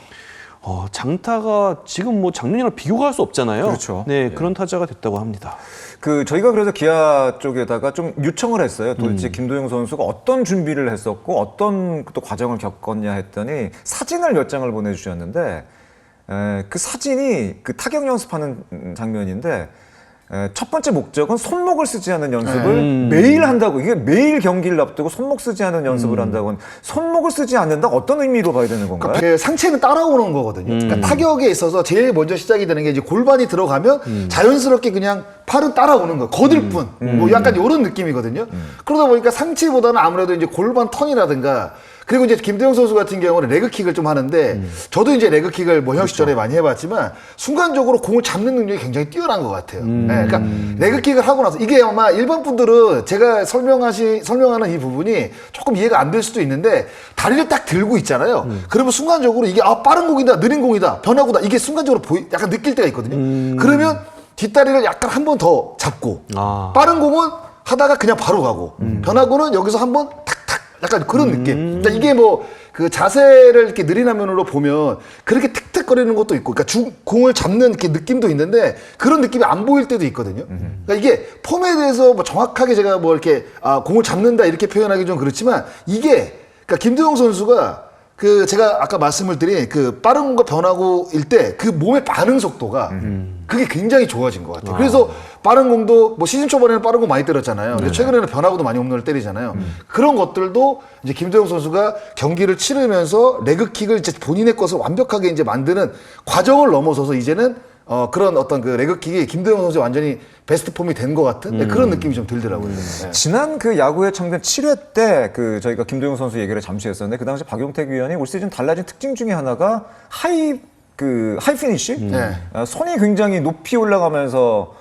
장타가 지금 뭐 작년이랑 비교가 할 수 없잖아요.
그렇죠.
네, 그런 타자가 됐다고 합니다.
저희가 그래서 기아 쪽에다가 좀 요청을 했어요. 도대체 김도영 선수가 어떤 준비를 했었고 어떤 또 과정을 겪었냐 했더니 사진을 몇 장을 보내주셨는데 그 사진이 그 타격 연습하는 장면인데 첫 번째 목적은 손목을 쓰지 않는 연습을 매일 한다고. 이게 매일 경기를 앞두고 손목 쓰지 않는 연습을 한다고는 손목을 쓰지 않는다 어떤 의미로 봐야 되는 건가요?
그 상체는 따라오는 거거든요. 그러니까 타격에 있어서 제일 먼저 시작이 되는 게 이제 골반이 들어가면 자연스럽게 그냥 팔은 따라오는 거, 거들 뿐. 뭐 약간 이런 느낌이거든요. 그러다 보니까 상체보다는 아무래도 이제 골반 턴이라든가 그리고 이제 김대영 선수 같은 경우는 레그킥을 좀 하는데 저도 이제 레그킥을 뭐 형 시절에 많이 해봤지만 순간적으로 공을 잡는 능력이 굉장히 뛰어난 것 같아요. 네, 그러니까 레그킥을 하고 나서 이게 아마 일반 분들은 제가 설명하는 이 부분이 조금 이해가 안 될 수도 있는데 다리를 딱 들고 있잖아요. 그러면 순간적으로 이게 빠른 공이다, 느린 공이다, 변화구다 이게 순간적으로 약간 느낄 때가 있거든요. 그러면 뒷다리를 약간 한 번 더 잡고 빠른 공은 하다가 그냥 바로 가고 변화구는 여기서 한번 탁탁 약간 그런 느낌. 그러니까 이게 뭐 그 자세를 이렇게 느린 화면으로 보면 그렇게 틱틱거리는 것도 있고, 그러니까 공을 잡는 이렇게 느낌도 있는데 그런 느낌이 안 보일 때도 있거든요. 그러니까 이게 폼에 대해서 뭐 정확하게 제가 뭐 이렇게 공을 잡는다 이렇게 표현하기 좀 그렇지만 이게 그러니까 김도영 선수가 그 제가 아까 말씀을 드린 그 빠른 공과 변화구일 때 그 몸의 반응 속도가 그게 굉장히 좋아진 것 같아요. 그래서 빠른 공도 뭐 시즌 초반에는 빠른 공 많이 때렸잖아요. 근데 최근에는 변화구도 많이 홈런을 때리잖아요. 그런 것들도 이제 김도영 선수가 경기를 치르면서 레그킥을 이제 본인의 것을 완벽하게 이제 만드는 과정을 넘어서서 이제는 그런 어떤 그 레그킥이 김도영 선수의 완전히 베스트 폼이 된 것 같은 그런 느낌이 좀 들더라고요. 네.
지난 그 야구의 창단 7회 때 그 저희가 김도영 선수 얘기를 잠시 했었는데 그 당시 박용택 위원이 올 시즌 달라진 특징 중에 하나가 하이 피니쉬? 손이 굉장히 높이 올라가면서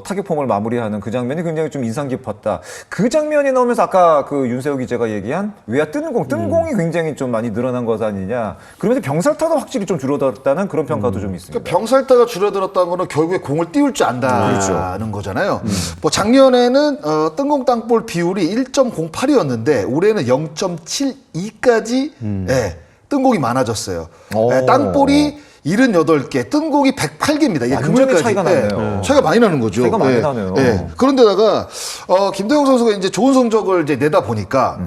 타격 폼을 마무리하는 그 장면이 굉장히 좀 인상 깊었다. 그 장면이 나오면서 아까 그 윤세호 기자가 얘기한 외야 뜨는 공이 굉장히 좀 많이 늘어난 것 아니냐. 그러면서 병살타도 확실히 좀 줄어들었다는 그런 평가도 좀 있습니다.
그러니까 병살타가 줄어들었다는 거는 결국에 공을 띄울 줄 안다는 거잖아요. 뭐 작년에는 뜬공 땅볼 비율이 1.08이었는데 올해는 0.72까지 뜬공이 많아졌어요. 땅볼이 78개, 뜬공이 108개입니다. 이게
완전히
금일까지
차이가 나네요.
차이가 많이 나는 거죠.
차이가 많이 나네요.
그런데다가 김도영 선수가 이제 좋은 성적을 이제 내다 보니까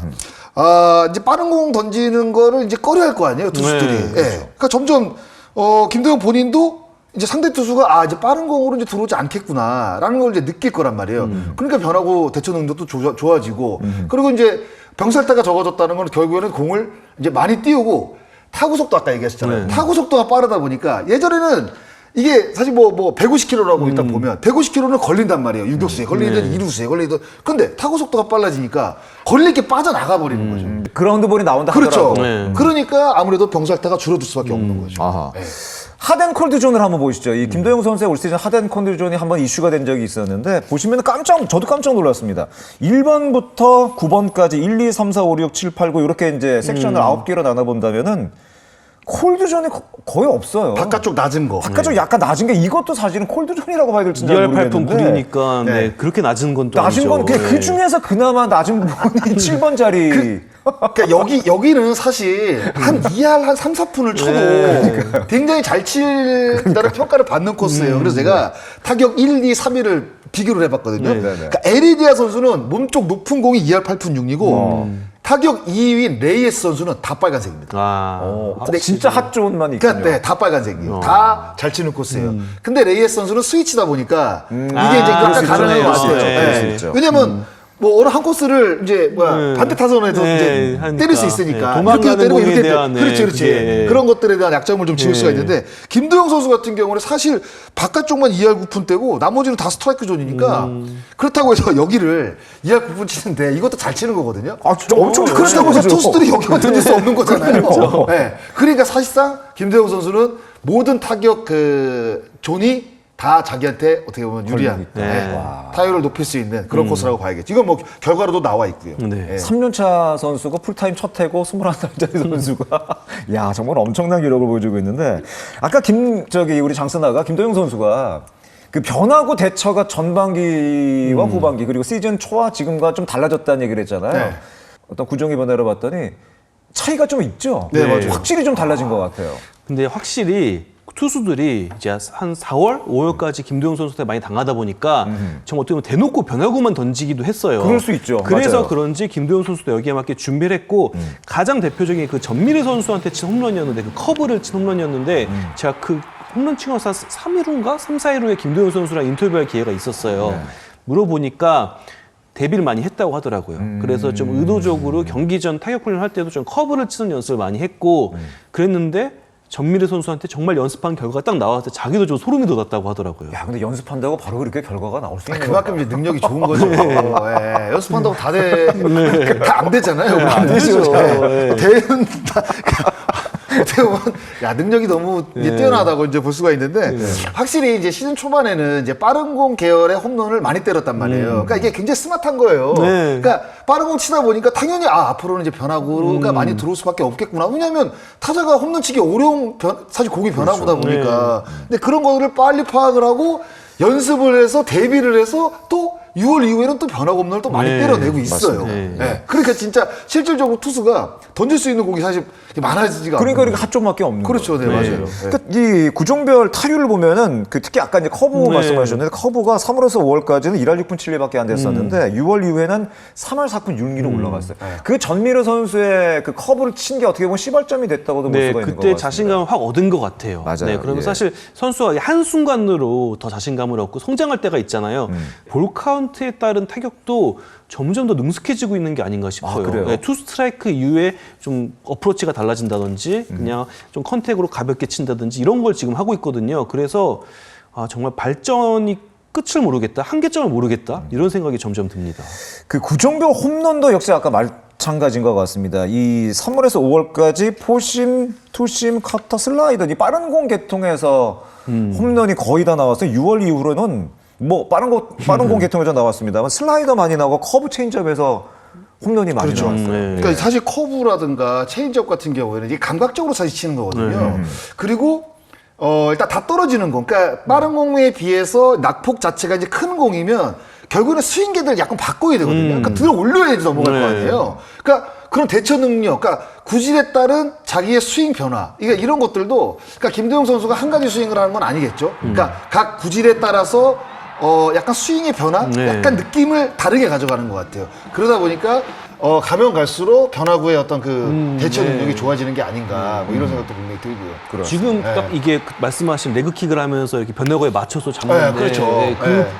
이제 빠른 공 던지는 거를 이제 꺼려할 거 아니에요, 투수들이. 그러니까 점점 김도영 본인도 이제 상대 투수가 이제 빠른 공으로 이제 들어오지 않겠구나라는 걸 이제 느낄 거란 말이에요. 그러니까 변화구 대처 능력도 좋아지고 그리고 이제 병살타가 적어졌다는 건 결국에는 공을 이제 많이 띄우고 타구 속도 아까 얘기하셨잖아요. 타구 속도가 빠르다 보니까 예전에는 이게 사실 뭐 150km라고 일단 보면 150km는 걸린단 말이에요. 유격수에 걸리든 이루수에 걸리든. 근데 타구 속도가 빨라지니까 걸릴 게 빠져나가 버리는 거죠.
그라운드볼이 나온다
그렇죠.
하더라도.
그러니까 아무래도 병살타가 줄어들 수밖에 없는 거죠.
아하. 핫앤 콜드존을 한번 보시죠. 이 김도영 선수의 올 시즌 핫앤 콜드존이 한번 이슈가 된 적이 있었는데 보시면 저도 깜짝 놀랐습니다. 1번부터 9번까지 1, 2, 3, 4, 5, 6, 7, 8, 9 이렇게 이제 섹션을 9개로 나눠본다면은 콜드존이 거의 없어요.
바깥쪽 낮은 거.
바깥쪽 약간 낮은 게 이것도 사실은 콜드존이라고 봐야 될지 잘
2할 8푼
모르겠는데
9리니까 그렇게 낮은 건 또
낮은
아니죠.
건 그 중에서 그나마 낮은 부분이 7번짜리
그러니까 여기는 사실 한 2할 한 3, 4푼을 쳐도 굉장히 잘 친다는 평가를 받는 코스예요. 그래서 제가 타격 1, 2, 3위를 비교를 해봤거든요. 그러니까 에리디아 선수는 몸쪽 높은 공이 2할 8푼 6리고 타격 2위인 레이에스 선수는 다 빨간색입니다.
근데 진짜 핫존만 있군요.
그러니까 다 빨간색이에요. 다 잘 치는 코스예요. 근데 레이에스 선수는 스위치다 보니까 이게 이제 약간 가능한 것 같아요. 왜냐면 뭐 어느 한 코스를 이제 반대 타선에서 이제 때릴 수 있으니까 이렇게 때리고 이렇게 그렇지 그런 것들에 대한 약점을 좀 지울 수가 있는데 김도영 선수 같은 경우는 사실 바깥쪽만 2할 9푼 떼고 나머지는 다 스트라이크 존이니까 그렇다고 해서 여기를 2할 9푼 치는데 이것도 잘 치는 거거든요.
엄청
그렇다고 해서 투수들이 여기만 던질 수 없는 거잖아요. 그러니까 사실상 김도영 선수는 모든 타격 그 존이 다 자기한테 어떻게 보면 유리한 타율을 높일 수 있는 그런 코스라고 봐야겠죠. 이건 뭐 결과로도 나와 있고요.
3년차 선수가 풀타임 첫 해고 21살짜리 선수가 야 정말 엄청난 기록을 보여주고 있는데 아까 우리 장스나가 김도영 선수가 그 변화구 대처가 전반기와 후반기 그리고 시즌 초와 지금과 좀 달라졌다는 얘기를 했잖아요. 어떤 구종의 변화를 봤더니 차이가 좀 있죠.
맞아요.
확실히 좀 달라진 것 같아요.
근데 확실히 투수들이 이제 한 4월, 5월까지 김도영 선수한테 많이 당하다 보니까 정말 어떻게 보면 대놓고 변화구만 던지기도 했어요.
그럴 수 있죠.
그래서
맞아요.
그런지 김도영 선수도 여기에 맞게 준비를 했고 가장 대표적인 그 전미래 선수한테 친 홈런이었는데 그 커브를 친 홈런이었는데 제가 그 홈런 치고 나서 3일 후인가? 3, 4일 후에 김도영 선수랑 인터뷰할 기회가 있었어요. 물어보니까 데뷔를 많이 했다고 하더라고요. 그래서 좀 의도적으로 경기 전 타격 훈련할 때도 좀 커브를 치는 연습을 많이 했고 그랬는데 전미래 선수한테 정말 연습한 결과가 딱 나왔을 때 자기도 좀 소름이 돋았다고 하더라고요.
야, 근데 연습한다고 바로 그렇게 결과가 나올 수 있는
그만큼 이제 능력이 좋은 거죠. 예, 연습한다고 다 안 되잖아요.
안 되죠.
예. 대회는 다 어떻게 보면 야 능력이 너무 이제 뛰어나다고 이제 볼 수가 있는데 확실히 이제 시즌 초반에는 이제 빠른 공 계열의 홈런을 많이 때렸단 말이에요. 그러니까 이게 굉장히 스마트한 거예요.
네.
그러니까 빠른 공 치다 보니까 당연히 앞으로는 이제 변화구가 많이 들어올 수밖에 없겠구나. 왜냐하면 타자가 홈런 치기 어려운 사실 공이 변화구다 보니까. 근데 그런 거를 빨리 파악을 하고 연습을 해서 대비를 해서 또 6월 이후에는 또 변화구 홈런을 또 많이 때려내고 있어요. 네. 그러니까 진짜 실질적으로 투수가 던질 수 있는 공이 사실 많아지지가 않아요.
그러니까 한쪽밖에 없는
그렇죠. 네,
거예요.
맞아요.
그러니까 이 구종별 타율을 보면은 특히 아까 이제 커브 말씀하셨는데 커브가 3월에서 5월까지는 1할 6분 7리밖에 안 됐었는데 6월 이후에는 3할 4분 6리로 올라갔어요. 그 전미르 선수의 그 커브를 친 게 어떻게 보면 시발점이 됐다고도 볼 수가 있는 것 같습니다.
그때 자신감을 확 얻은 것 같아요.
맞아요.
네, 그러면
예.
사실 선수가 한순간으로 더 자신감을 얻고 성장할 때가 있잖아요. 볼 카운트에 따른 타격도 점점 더 능숙해지고 있는 게 아닌가 싶어요.
그래요?
네, 투 스트라이크 이후에 좀 어프로치가 달라진다든지 그냥 좀 컨택으로 가볍게 친다든지 이런 걸 지금 하고 있거든요. 그래서 정말 발전이 끝을 모르겠다, 한계점을 모르겠다 이런 생각이 점점 듭니다.
그 구종별 홈런도 역시 아까 마찬가지인 것 같습니다. 이 3월에서 5월까지 포심, 투심, 커터, 슬라이더 이 빠른 공 계통에서 홈런이 거의 다 나왔어요. 6월 이후로는 뭐 빠른 공 계통에서 나왔습니다만 슬라이더 많이 나오고 커브 체인지업에서 홈런이 많이 나왔어요.
그러니까 사실 커브라든가 체인지업 같은 경우에는 이게 감각적으로 사실 치는 거거든요. 그리고 일단 다 떨어지는 공. 그러니까 빠른 공에 비해서 낙폭 자체가 이제 큰 공이면 결국에는 스윙계들 약간 바꿔야 되거든요. 그러니까 들어 올려야지 넘어갈 거 아니에요. 그러니까 그런 대처 능력, 그러니까 구질에 따른 자기의 스윙 변화, 이런 것들도 그러니까 김도영 선수가 한 가지 스윙을 하는 건 아니겠죠. 그러니까 각 구질에 따라서 약간 스윙의 변화, 약간 느낌을 다르게 가져가는 것 같아요. 그러다 보니까 가면 갈수록 변화구의 어떤 그 대처 능력이 좋아지는 게 아닌가 뭐 이런 생각도 분명히 들고요.
지금 딱 이게 말씀하신 레그킥을 하면서 이렇게 변화구에 맞춰서 잡는데
그렇죠.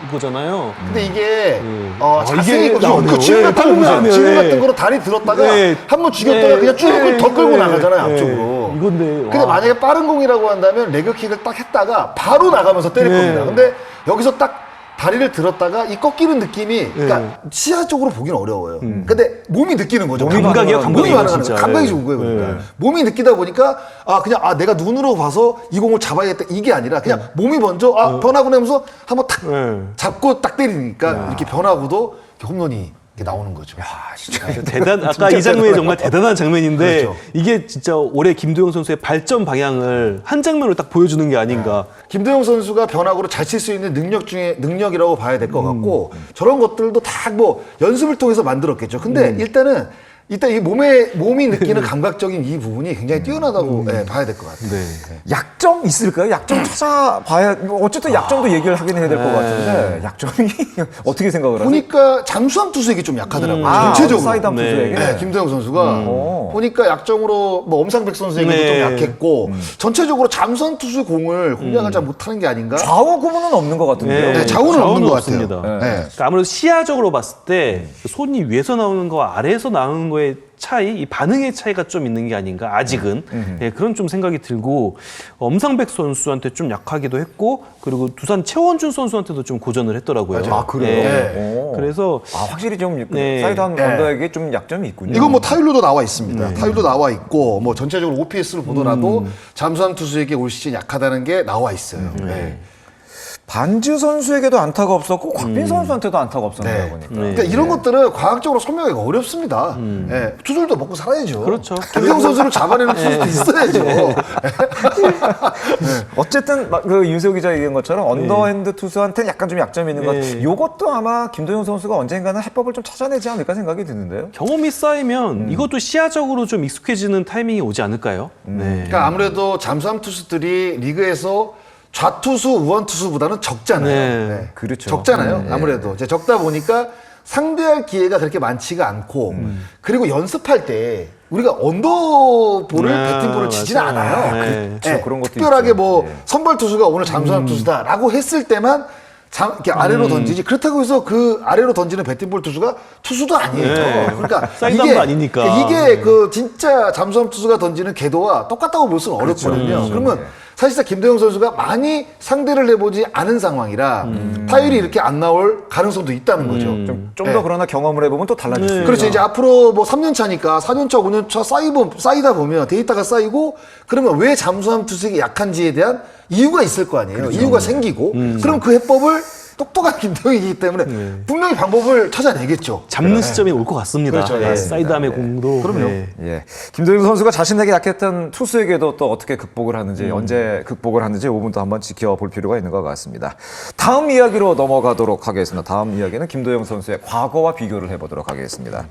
그거잖아요.
근데 이게
이게
자세히
나오네요.
지금 같은 거죠. 지금
예.
같은 거로 다리 들었다가
예.
한번 죽였다가 그냥 쭉 더 끌고 나가잖아요, 앞쪽으로.
이건데.
근데 만약에 빠른 공이라고 한다면 레그킥을 딱 했다가 바로 나가면서 때릴 겁니다. 근데 여기서 딱 다리를 들었다가 이 꺾이는 느낌이 그러니까 시야 쪽으로 보기는 어려워요. 근데 몸이 느끼는 거죠.
감각이에요,
몸이
감각이에요,
반응하는
진짜.
거예요. 감각이 좋은 거예요. 그러니까 몸이 느끼다 보니까 그냥 내가 눈으로 봐서 이 공을 잡아야겠다 이게 아니라 그냥 몸이 먼저 변화구 내면서 한번 탁 잡고 딱 때리니까 이렇게 변화구도 이렇게 홈런이 이렇게 나오는 거죠.
진짜
아까 이 장면이 정말 대단한 장면인데
그렇죠.
이게 진짜 올해 김도영 선수의 발전 방향을 한 장면으로 딱 보여주는 게 아닌가.
김도영 선수가 변화구로 잘 칠 수 있는 능력 중에 능력이라고 봐야 될 것 같고 저런 것들도 다 뭐 연습을 통해서 만들었겠죠. 근데 일단 이 몸이 느끼는 감각적인 이 부분이 굉장히 뛰어나다고 봐야 될 것 같아요.
약점 있을까요? 약점 찾아봐야 어쨌든 약점도 얘기를 하긴 해야 될 것 같은데 약점이 어떻게 생각을 하세요?
보니까 잠수함 투수에게 좀 약하더라고요. 전체적으로.
사이드암 투수에게.
네, 김도영 선수가 보니까 약점으로 뭐 엄상백 선수에게도 좀 약했고 전체적으로 잠수함 투수 공을 공략을 잘 못하는 게 아닌가?
좌우 구분은 없는 것 같은데요.
네, 좌우는 없는 것
없습니다.
같아요.
그러니까 아무래도 시야적으로 봤을 때 손이 위에서 나오는 거와 아래에서 나오는 거의 차이, 이 반응의 차이가 좀 있는 게 아닌가 아직은 그런 좀 생각이 들고 엄상백 선수한테 좀 약하기도 했고 그리고 두산 최원준 선수한테도 좀 고전을 했더라고요.
아, 그래요?
네.
그래서
확실히 좀 사이드암 언더에게 좀 약점이 있군요.
이건 뭐 타율도 나와 있습니다. 타율도 나와 있고 뭐 전체적으로 OPS를 보더라도 잠수함 투수에게 올 시즌 약하다는 게 나와 있어요.
반즈 선수에게도 안타가 없었고 곽빈 선수한테도 안타가 없었네요. 보니까.
그러니까 이런 것들은 과학적으로 설명하기가 어렵습니다. 투수들도 먹고 살아야죠.
그렇죠.
김도영 선수를 잡아내는 투수도 있어야죠.
어쨌든 그 윤세호 기자 얘기한 것처럼 언더핸드 투수한테는 약간 좀 약점이 있는 것 같아요. 이것도 아마 김도영 선수가 언젠가는 해법을 좀 찾아내지 않을까 생각이 드는데요.
경험이 쌓이면 이것도 시야적으로 좀 익숙해지는 타이밍이 오지 않을까요?
그러니까 아무래도 잠수함 투수들이 리그에서 좌투수, 우완투수보다는 적잖아요.
그렇죠.
적잖아요. 아무래도 적다 보니까 상대할 기회가 그렇게 많지가 않고 그리고 연습할 때 우리가 언더볼을
아,
배팅볼을 치지는
맞아요.
않아요.
네.
그렇죠. 그런 것도
특별하게
있죠.
뭐
네.
선발 투수가 오늘 잠수함 투수다라고 했을 때만 이렇게 아래로 던지지. 그렇다고 해서 그 아래로 던지는 배팅볼 투수도 아니에요.
네.
그러니까
사이드함도 아니니까.
이게 그 진짜 잠수함 투수가 던지는 궤도와 똑같다고 볼 수는 어렵거든요. 그러면 사실상 김도영 선수가 많이 상대를 해보지 않은 상황이라 타율이 이렇게 안 나올 가능성도 있다는 거죠.
좀 더 그러나 경험을 해보면 또 달라질 수 있죠.
그렇죠. 이제 앞으로 뭐 3년 차니까 4년 차, 5년 차 쌓이다 보면 데이터가 쌓이고 그러면 왜 잠수함 투수에게 약한지에 대한 이유가 있을 거 아니에요. 이유가 생기고 그럼 그 해법을 똑똑한 김도영이기 때문에 분명히 방법을 찾아내겠죠.
잡는 시점이 올 것 같습니다.
그렇죠.
네,
네.
사이드함의 공도.
그럼요.
네.
예. 김도영 선수가 자신에게 약했던 투수에게도 또 어떻게 극복을 하는지, 언제 극복을 하는지 5분도 한번 지켜볼 필요가 있는 것 같습니다. 다음 이야기로 넘어가도록 하겠습니다. 다음 이야기는 김도영 선수의 과거와 비교를 해보도록 하겠습니다.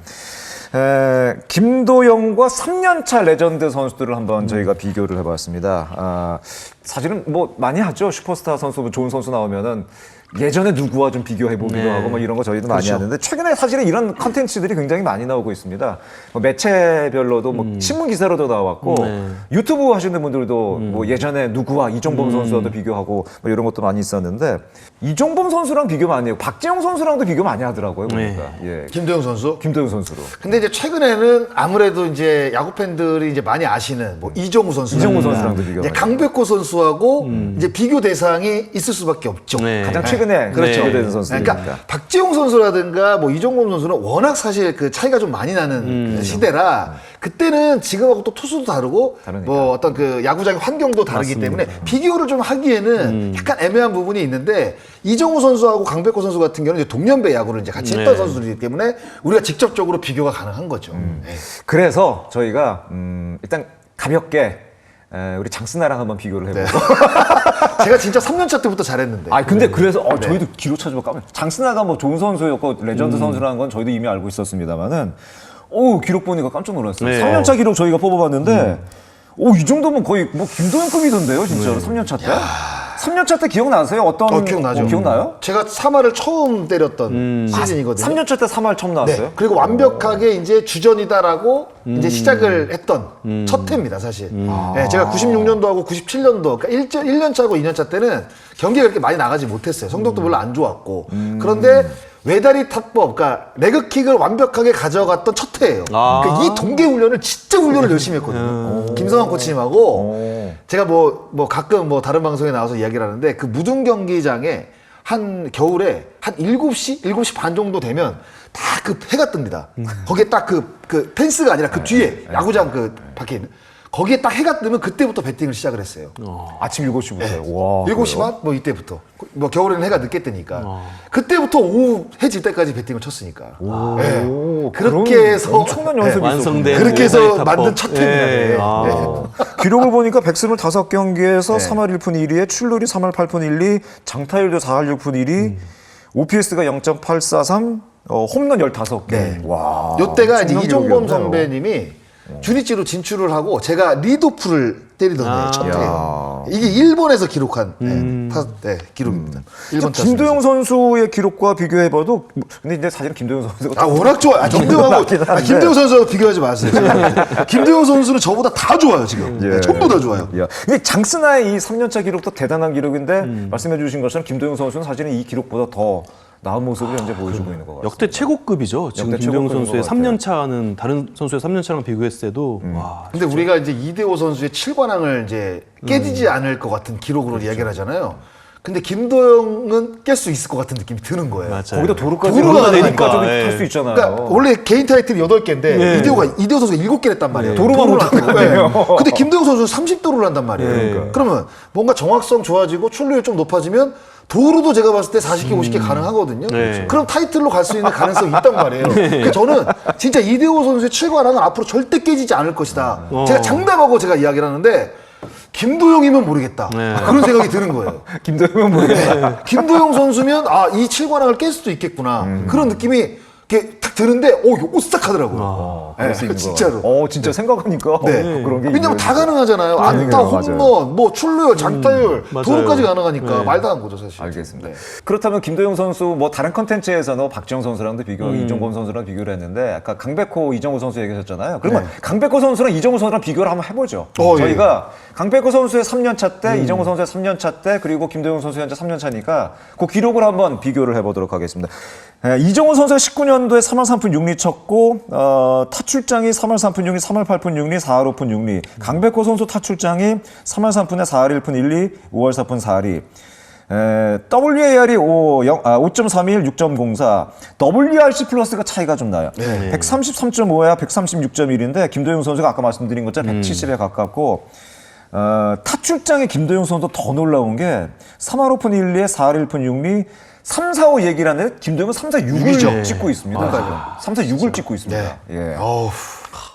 김도영과 3년차 레전드 선수들을 한번 저희가 비교를 해봤습니다. 사실은 뭐 많이 하죠. 슈퍼스타 선수, 좋은 선수 나오면은 예전에 누구와 좀 비교해보기도 하고 뭐 이런 거 저희도 많이 하는데 최근에 사실은 이런 컨텐츠들이 굉장히 많이 나오고 있습니다. 뭐 매체별로도 뭐 신문 기사로도 나왔고 유튜브 하시는 분들도 뭐 예전에 누구와 이종범 선수와도 비교하고 뭐 이런 것도 많이 있었는데 이종범 선수랑 비교 많이 해요. 박재영 선수랑도 비교 많이 하더라고요. 보니까. 예.
김도영 선수.
김도영 선수로.
근데 이제 최근에는 아무래도 이제 야구 팬들이 이제 많이 아시는 뭐 이정우 선수,
이정우 선수랑도 비교
이제
많이
강백호 선수하고 이제 비교 대상이 있을 수밖에 없죠.
네.
가장 최근에
그렇죠.
비교되는 선수들이니까.
그러니까 박지용 선수라든가 뭐 이종범 선수는 워낙 사실 그 차이가 좀 많이 나는 시대라 그때는 지금하고 또 투수도 다르고
다르니까.
뭐 어떤 그 야구장의 환경도 다르기 때문에 비교를 좀 하기에는 약간 애매한 부분이 있는데 이정우 선수하고 강백호 선수 같은 경우는 이제 동년배 야구를 이제 같이 했던 선수들이기 때문에 우리가 직접적으로 비교가 가능한 거죠. 네.
그래서 저희가 일단 가볍게 우리 장스나랑 한번 비교를 해보고.
제가 진짜 3년차 때부터 잘했는데.
아 근데 그래서 저희도 기록 찾아보고 까면 장스나가 뭐 좋은 선수였고 레전드 선수라는 건 저희도 이미 알고 있었습니다만은 기록 보니까 깜짝 놀랐어요.
네.
3년차 기록 저희가 뽑아봤는데 이 정도면 거의 뭐 김도영급이던데요, 진짜로 3년차 때. 3년차 때 기억나세요? 어떤
기억나죠.
기억나요?
제가 3할을 처음 때렸던 시즌이거든요.
3년차 때 3할 처음 나왔어요?
네. 그리고 완벽하게 이제 주전이다라고 이제 시작을 했던 첫 해입니다, 사실. 네, 제가 96년도하고 97년도, 그러니까 1년 차고 2년 차 때는 경기가 그렇게 많이 나가지 못했어요. 성적도 별로 안 좋았고. 그런데 외다리 탑법, 그러니까 레그킥을 완벽하게 가져갔던 첫 해예요. 그러니까 이 동계 훈련을 진짜 훈련을 열심히 했거든요. 김성환 코치님하고 제가 뭐 가끔 뭐 다른 방송에 나와서 이야기를 하는데 그 무등 경기장에 한 겨울에 한 7시 반 정도 되면 다 그 해가 뜹니다. 거기에 딱 그 펜스가 아니라 그 뒤에 야구장 그 밖에 있는 거기에 딱 해가 뜨면 그때부터 배팅을 시작을 했어요.
아침 7시부터요?
네.
와.
7시 반? 뭐 이때부터. 뭐 겨울에는 해가 늦게 뜨니까. 그때부터 오후 해 질 때까지 배팅을 쳤으니까. 네. 그렇게 해서
엄청난 연습이
완성된
그렇게 해서
외다리 탑법.
만든 첫 해입니다.
네.
네.
아.
기록을 보니까 125경기에서
네.
3할 1푼 1리에 출루율이 3할 8푼 1리, 장타율도 4할 6푼 1리, OPS가 0.843, 홈런 15개.
네.
와.
요때가 이제
엄청난
이종범
기록이었네요.
선배님이 주니치로 진출을 하고 제가 리드오프를 때리던 해요, 첫
야.
해. 이게 일본에서 기록한 기록입니다. 일본 타순에서.
김도영 선수의 기록과 비교해봐도 근데 이제 사실은 김도영 선수가
워낙 좋아요. 김도영 선수하고 비교하지 마세요. 김도영 선수는 저보다 다 좋아요, 지금.
예.
전부 다 좋아요.
야, 근데 장스나의 이 3년차 기록도 대단한 기록인데 말씀해 주신 것처럼 김도영 선수는 사실은 이 기록보다 더 나은 모습을 현재 보여주고 있는 것 같습니다.
역대 최고급이죠. 지금
역대
김도영
최고급인
선수의
것 같아요.
3년 차는 다른 선수의 3년 차랑 비교했을 때도 와.
근데 우리가 이제 이대호 선수의 7관왕을 이제 깨지지 않을 것 같은 기록으로
그렇죠.
이야기를 하잖아요. 근데 김도영은 깰 수 있을 것 같은 느낌이 드는 거예요.
맞아요.
거기다 도루까지
도루가
내니까
예.
탈수 있잖아요.
그러니까 원래 개인 타이틀이 8개인데 이대호 선수가 7개를 했단 말이에요.
도루만 못한 거예요.
근데 김도영 선수는 30도루를 한단 말이에요. 그러면 뭔가 정확성 좋아지고 출루율 좀 높아지면 도루도 제가 봤을 때 40개, 50개 가능하거든요.
네.
그럼 타이틀로 갈 수 있는 가능성이 있단 말이에요. 그러니까 저는 진짜 이대호 선수의 7관왕은 앞으로 절대 깨지지 않을 것이다. 제가 장담하고 제가 이야기를 하는데 김도영이면 모르겠다. 그런 생각이 드는 거예요.
김도영은 모르겠다.
김도영 선수면 이 7관왕을 깰 수도 있겠구나. 그런 느낌이 이렇게 탁 드는데 요거 오싹하더라고요.
그럴 수 있는
진짜로.
거. 진짜 생각하니까
네.
그런 게
왜냐면 다
있네요.
가능하잖아요. 안타,
가능해요,
홈런, 뭐 출루율, 장타율,
맞아요.
도루까지 가능하니까
네.
말도 안 거죠 사실.
알겠습니다.
네.
그렇다면 김도영 선수 뭐 다른 컨텐츠에서는 박지영 선수랑도 비교, 이정곤 선수랑 비교를 했는데 아까 강백호, 이정우 선수 얘기하셨잖아요. 그러면 강백호 선수랑 이정우 선수랑 비교를 한번 해보죠. 저희가 강백호 선수의 3년차 때, 이정우 선수의 3년차 때, 그리고 김도영 선수 현재 3년차니까 그 기록을 한번 비교를 해보도록 하겠습니다. 이정우 선수가 19년도에 3할 3푼 6리 쳤고 타출장이 3할 3푼 6리, 3할 8푼 6리, 4할 5푼 6리. 강백호 선수 타출장이 3할 3푼에 4할 1푼 1리, 5할 4푼 4리. WAR이 5.31, 6.04. WRC 플러스가 차이가 좀 나요. 133.5야 136.1인데 김도영 선수가 아까 말씀드린 것처럼 170에 가깝고 타출장의 김도영 선수 더 놀라운 게 3할 5푼 1리에 4할 1푼 6리 3, 4, 5 얘기를 하는데 김도영은 3, 4, 6을 찍고 있습니다. 3, 4, 6을 찍고 있습니다. 예.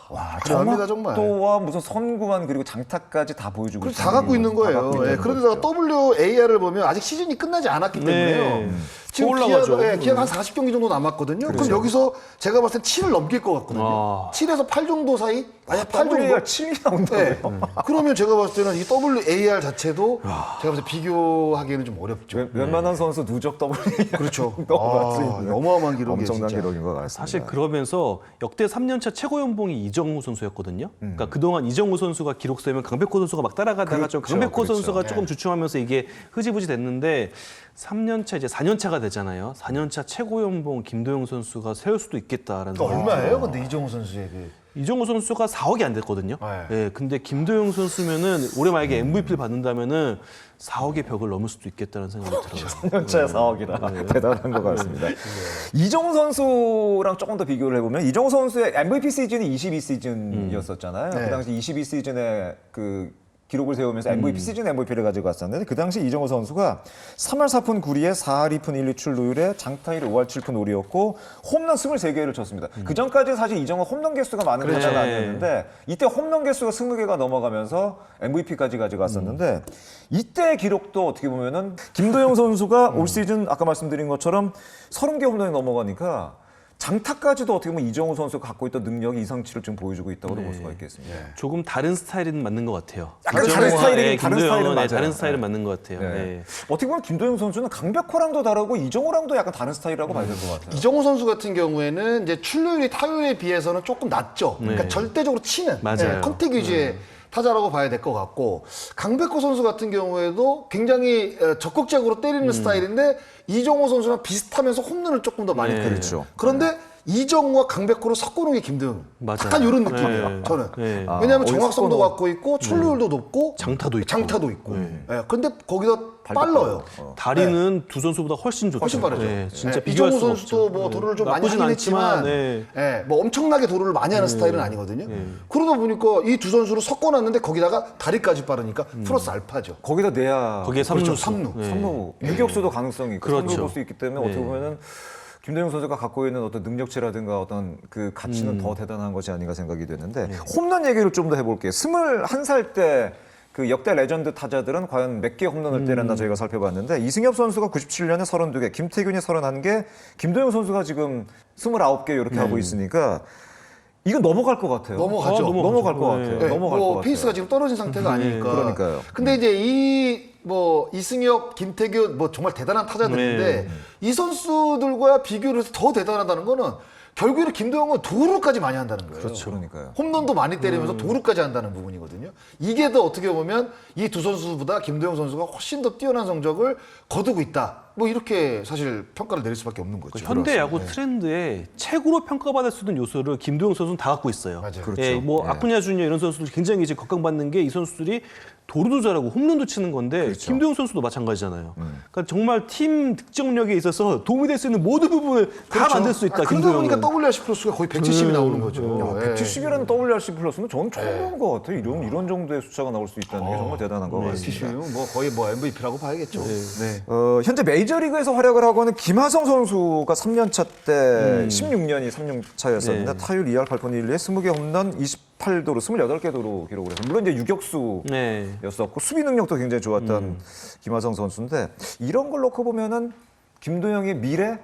와,
대단합니다, 정말.
정확도와 무슨 선구만 그리고 장타까지 다 보여주고
그래서 다 갖고 있는 거예요. 그런데다가 WAR을 보면 아직 시즌이 끝나지 않았기 때문에요. 지금
올라가죠.
기아가 한 40경기 정도 남았거든요. 그럼 여기서 제가 봤을 때 7을 넘길 것 같거든요. 7에서 8 정도 사이? 아니, 8 정도?
WAR 7이 나온다고요?
그러면 제가 봤을 때는 이 WAR 자체도 제가 봤을 때 비교하기에는 좀 어렵죠.
웬만한 선수 누적 WAR
그렇죠.
넘어갈 수 있는
어마어마한 기록이에요.
엄청난
진짜.
기록인 것 같습니다.
사실 그러면서 역대 3년차 최고 연봉이 이정우 선수였거든요. 그러니까 그동안 이정우 선수가 기록 세우면 강백호 선수가 막 따라가다가 좀 강백호 선수가 조금 주춤하면서 이게 흐지부지 됐는데 3년차 이제 4년차가 되잖아요. 4년차 최고 연봉 김도영 선수가 세울 수도 있겠다라는 생각이
얼마예요? 근데 이정우 선수의
이정우 선수가 4억이 안 됐거든요. 예, 근데 김도영 선수면은 올해 만약에 MVP를 받는다면은 4억의 벽을 넘을 수도 있겠다는 생각이 들어요.
3년차에 4억이라 대단한 것 같습니다. 이정우 선수랑 조금 더 비교를 해보면 이정우 선수의 MVP 시즌이 22시즌이었었잖아요. 그 당시 22시즌에 그 기록을 세우면서 MVP 시즌 MVP를 가지고 왔었는데 그 당시 이정우 선수가 3할 4푼 9리에 4할 2푼 1리 출루율에 장타율이 5할 7푼 5리였고 홈런 23개를 쳤습니다. 그 전까지 사실 이정우 홈런 개수가 많은 타자가 아니었는데 이때 홈런 개수가 20개가 넘어가면서 MVP까지 가지고 왔었는데 이때의 기록도 어떻게 보면은 김도영 선수가 올 시즌 아까 말씀드린 것처럼 30개 홈런이 넘어가니까 장타까지도 어떻게 보면 이정우 선수가 갖고 있던 능력이 이상치를 좀 보여주고 있다고 볼 수가 있겠습니다.
조금 다른 스타일은 맞는 것 같아요.
약간 다른 스타일이긴 다른
김도영은
스타일은 맞아요.
다른 스타일은 맞는 것 같아요.
네.
네.
어떻게 보면 김도영 선수는 강백호랑도 다르고 이정우랑도 약간 다른 스타일이라고 봐야 될 것 같아요.
이정우 선수 같은 경우에는 이제 출루율이 타율에 비해서는 조금 낮죠. 그러니까 절대적으로 치는
맞아요.
컨택 위주의 타자라고 봐야 될 것 같고 강백호 선수 같은 경우에도 굉장히 적극적으로 때리는 스타일인데 이정우 선수랑 비슷하면서 홈런을 조금 더 많이 때리죠.
그렇죠.
그런데 이정우와 강백호를 섞어놓은 게 김도영.
맞아요.
약간 이런 느낌이에요.
네.
저는.
네.
왜냐하면
어디
정확성도
섞어놓은-
갖고 있고 출루율도 높고
장타도 있고.
장타도 있고. 근데 거기서 빨라요.
다리는 두 선수보다 훨씬 좋죠.
훨씬 빠르죠.
네, 진짜
네,
비교할
이정우
수가
선수도
없죠.
뭐 도루를 좀 많이
나쁘진
하긴
않지만,
했지만,
네.
뭐 엄청나게 도루를 많이 하는 스타일은 아니거든요. 그러다 보니까 이 두 선수를 섞어놨는데 거기다가 다리까지 빠르니까 플러스 알파죠.
거기다 내야
거기에 삼루수.
그렇죠, 삼루.
네.
삼루 유격수도 가능성이 있고
그렇죠.
삼루 볼수 있기 때문에 어떻게 보면은 김도영 선수가 갖고 있는 어떤 능력치라든가 어떤 그 가치는 더 대단한 것이 아닌가 생각이 되는데 홈런 얘기를 좀 더 해볼게요. 21살 때 그 역대 레전드 타자들은 과연 몇 개 홈런을 때렸나 저희가 살펴봤는데 이승엽 선수가 97년에 32개, 김태균이 31개, 김도영 선수가 지금 29개 이렇게 하고 있으니까 이건 넘어갈 것 같아요.
넘어가죠.
넘어갈 것 같아요.
네,
넘어갈 것
뭐
같아요.
페이스가 지금 떨어진 상태가 아니니까.
그러니까요.
근데 이제 이 뭐 이승엽, 김태균 뭐 정말 대단한 타자들인데 이 선수들과 비교를 해서 더 대단하다는 거는 결국에는 김도영은 도루까지 많이 한다는 거예요.
그렇죠. 그러니까요.
홈런도 많이 때리면서 도루까지 한다는 부분이거든요. 이게 더 어떻게 보면 이 두 선수보다 김도영 선수가 훨씬 더 뛰어난 성적을 거두고 있다. 뭐 이렇게 사실 평가를 내릴 수밖에 없는 거죠.
현대 야구 트렌드에 최고로 평가받을 수 있는 요소를 김도영 선수는 다 갖고 있어요.
맞아요.
그렇죠.
예, 뭐 아쿠냐 주니어 이런 선수들 굉장히 이제 각광받는 게 이 선수들이 도루도 잘하고 홈런도 치는 건데 김도영 선수도 마찬가지잖아요. 그러니까 정말 팀 득점력에 있어서 도움이 될 수 있는 모든 부분을 다 만들 수 있다.
그러다
김도영은.
보니까 WRC 플러스가 거의 170이 나오는 거죠. 예.
170이라는 WRC 플러스는 저는 처음 보는 것 같아요. 이런 정도의 숫자가 나올 수 있다는 게 정말 대단한 것 같습니다.
170이면 뭐 거의 뭐 MVP라고 봐야겠죠. 네.
현재 메이저리그에서 활약을 하고 있는 김하성 선수가 3년차 때 16년이 3년차였었는데 타율 2할 8푼 1리에 20개 홈런 28도루, 28개 도루 기록을 했어요. 물론 이제 유격수였었고 수비 능력도 굉장히 좋았던 김하성 선수인데 이런 걸 놓고 보면은 김도영의 미래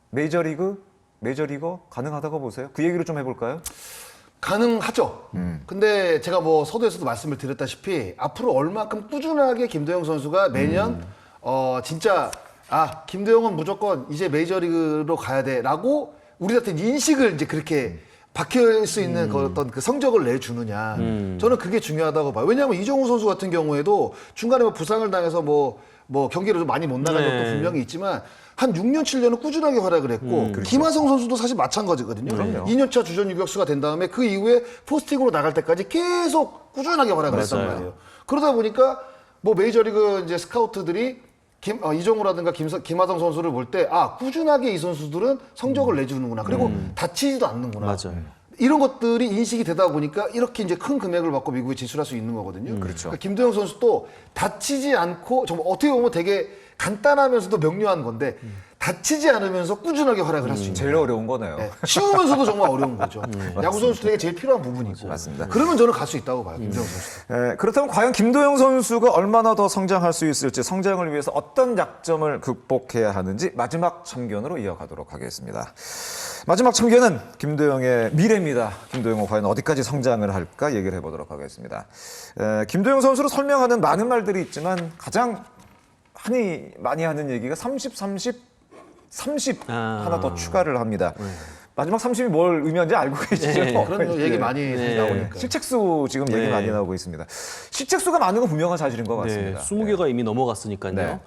메이저리그 메이저리거 가능하다고 보세요? 그 얘기를 좀 해볼까요?
가능하죠. 근데 제가 뭐 서두에서도 말씀을 드렸다시피 앞으로 얼마큼 꾸준하게 김도영 선수가 매년 진짜 김도영은 무조건 이제 메이저리그로 가야 돼라고 우리한테 인식을 이제 그렇게 박힐 수 있는 그 어떤 그 성적을 내주느냐. 저는 그게 중요하다고 봐요. 왜냐하면 이정우 선수 같은 경우에도 중간에 뭐 부상을 당해서 뭐 경기를 좀 많이 못 나간 적도 분명히 있지만 한 6년, 7년은 꾸준하게 활약을 했고 김하성 선수도 사실 마찬가지거든요. 2년차 주전 유격수가 된 다음에 그 이후에 포스팅으로 나갈 때까지 계속 꾸준하게 활약을 했단 말이에요. 그러다 보니까 뭐 메이저리그 이제 스카우트들이 이정우라든가 김하성 선수를 볼 때 꾸준하게 이 선수들은 성적을 내주는구나. 그리고 다치지도 않는구나.
맞아요.
이런 것들이 인식이 되다 보니까 이렇게 이제 큰 금액을 받고 미국에 진출할 수 있는 거거든요.
그렇죠.
그러니까 김도영 선수도 다치지 않고 정말 어떻게 보면 되게 간단하면서도 명료한 건데 다치지 않으면서 꾸준하게 활약을 할 수 있는.
제일 어려운 거네요.
네. 쉬우면서도 정말 어려운 거죠. 야구 선수들에게 제일 필요한 부분이고.
맞습니다.
그러면 저는 갈 수 있다고 봐요, 김도영 선수.
그렇다면 과연 김도영 선수가 얼마나 더 성장할 수 있을지, 성장을 위해서 어떤 약점을 극복해야 하는지 마지막 참견으로 이어가도록 하겠습니다. 마지막 참견은 김도영의 미래입니다. 김도영은 과연 어디까지 성장을 할까 얘기를 해보도록 하겠습니다. 김도영 선수를 설명하는 많은 말들이 있지만 가장 많이 하는 얘기가 30, 30, 30 하나 더 추가를 합니다. 마지막 30이 뭘 의미하는지 알고 계시죠?
그런 얘기 많이 나오니까.
실책수 지금 얘기 많이 나오고 있습니다. 실책수가 많은 건 분명한 사실인 것 같습니다.
20개가 이미 넘어갔으니까요.
네.